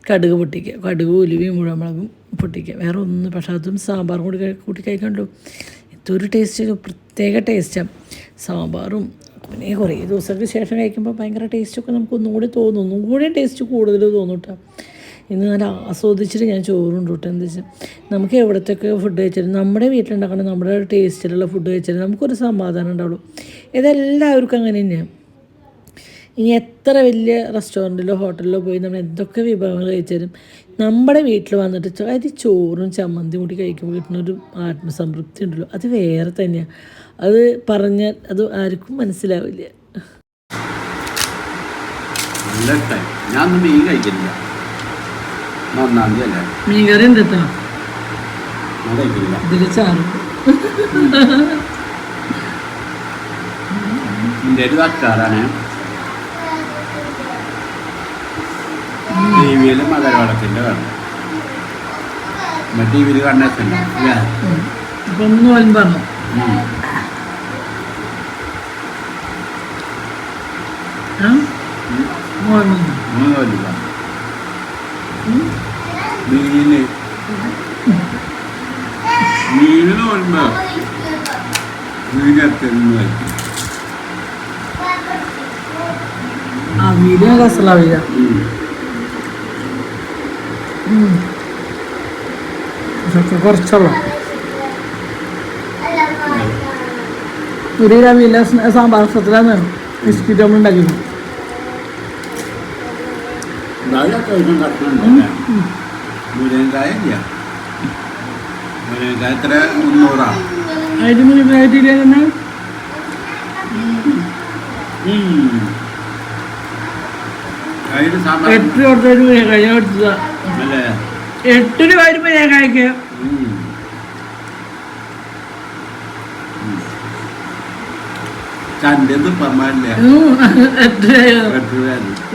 കടുക് പൊട്ടിക്കുക, കടുക് ഉലുവയും മുഴുവൻ പൊട്ടിക്കുക. വേറെ ഒന്നും പക്ഷേ അതും സാമ്പാറും കൂടി കൂട്ടി കഴിക്കണ്ടോ ഇതൊരു ടേസ്റ്റ്, പ്രത്യേക ടേസ്റ്റാണ് സാമ്പാറും. പിന്നെ കുറേ ദിവസങ്ങൾക്ക് ശേഷം കഴിക്കുമ്പോൾ ഭയങ്കര ടേസ്റ്റൊക്കെ നമുക്ക് ഒന്നുകൂടി തോന്നും, ഒന്നുകൂടി ടേസ്റ്റ് കൂടുതൽ തോന്നും കേട്ടോ. ഇന്ന് നല്ല ആസ്വദിച്ചിട്ട് ഞാൻ ചോറുണ്ട് കേട്ടോ. എന്താ വെച്ചാൽ നമുക്ക് എവിടത്തൊക്കെ ഫുഡ് കഴിച്ചാലും നമ്മുടെ വീട്ടിലുണ്ടാക്കണം, നമ്മുടെ ടേസ്റ്റിലുള്ള ഫുഡ് കഴിച്ചാലും നമുക്കൊരു സമാധാനം ഉണ്ടാവുള്ളൂ. ഇതെല്ലാവർക്കും അങ്ങനെ തന്നെയാണ്. ഇനി എത്ര വലിയ റെസ്റ്റോറൻറ്റിലോ ഹോട്ടലിലോ പോയി നമ്മൾ എന്തൊക്കെ വിഭവങ്ങൾ കഴിച്ചാലും നമ്മുടെ വീട്ടിൽ വന്നിട്ട് അത് ചോറും ചമ്മന്തിയും കൂടി കഴിക്കുമ്പോൾ കിട്ടുന്നൊരു ആത്മസംതൃപ്തി ഉണ്ടല്ലോ, അത് വേറെ തന്നെയാണ്. അത് പറഞ്ഞാൽ അത് ആർക്കും മനസ്സിലാവില്ല. ഞാൻ മീൻ കഴിക്കില്ല, മീൻ കറി ഉണ്ട് കേട്ടോ, ഇതിൽ ചാറും അച്ചാറാണ്. ടി വിയിൽ മകരവളത്തിൻ്റെ കാണും, ടി വിയിൽ കണ്ടേക്കണ്ട അപ്പം ഒന്ന് പറഞ്ഞു മീന് നോക്കുമ്പോ വീഡിയോ കസലാവില്ല. കുറച്ചുള്ള ഒരു രാവിലെ സാമ്പാർ സത്തിലാണ് ബിസ്കിറ്റ് നമ്മൾ ഉണ്ടാക്കിയത്. മുരിങ്ങക്കായ ഇല്ല, മുരിങ്ങക്കായ എത്ര 300 അതിന് മുന്നിലായിട്ടില്ല തന്നെ 8 കൊടുത്തൊരു മുരിങ്ങക്കായ ഞാൻ എടുത്തതാ. 8 രൂപ ഒരു മുരിങ്ങക്കായ്ക്ക്.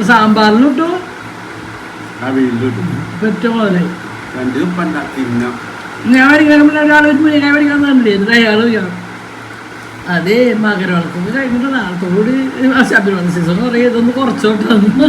സാമ്പാറിന് കിട്ടും, പറ്റും പോലെ. ഞാൻ പഠിക്കാൻ ഒരാൾ ഒരു മുരിങ്ങ പഠിക്കാൻ തന്നില്ലേ, എന്നിട്ട് അയാൾ അതേ മകരവിളക്കൊക്കെ കഴിഞ്ഞിട്ട് നാളത്തോട് ശബരിമല സീസൺ പറയും ഇതൊന്ന് കുറച്ചോട്ടാന്ന്.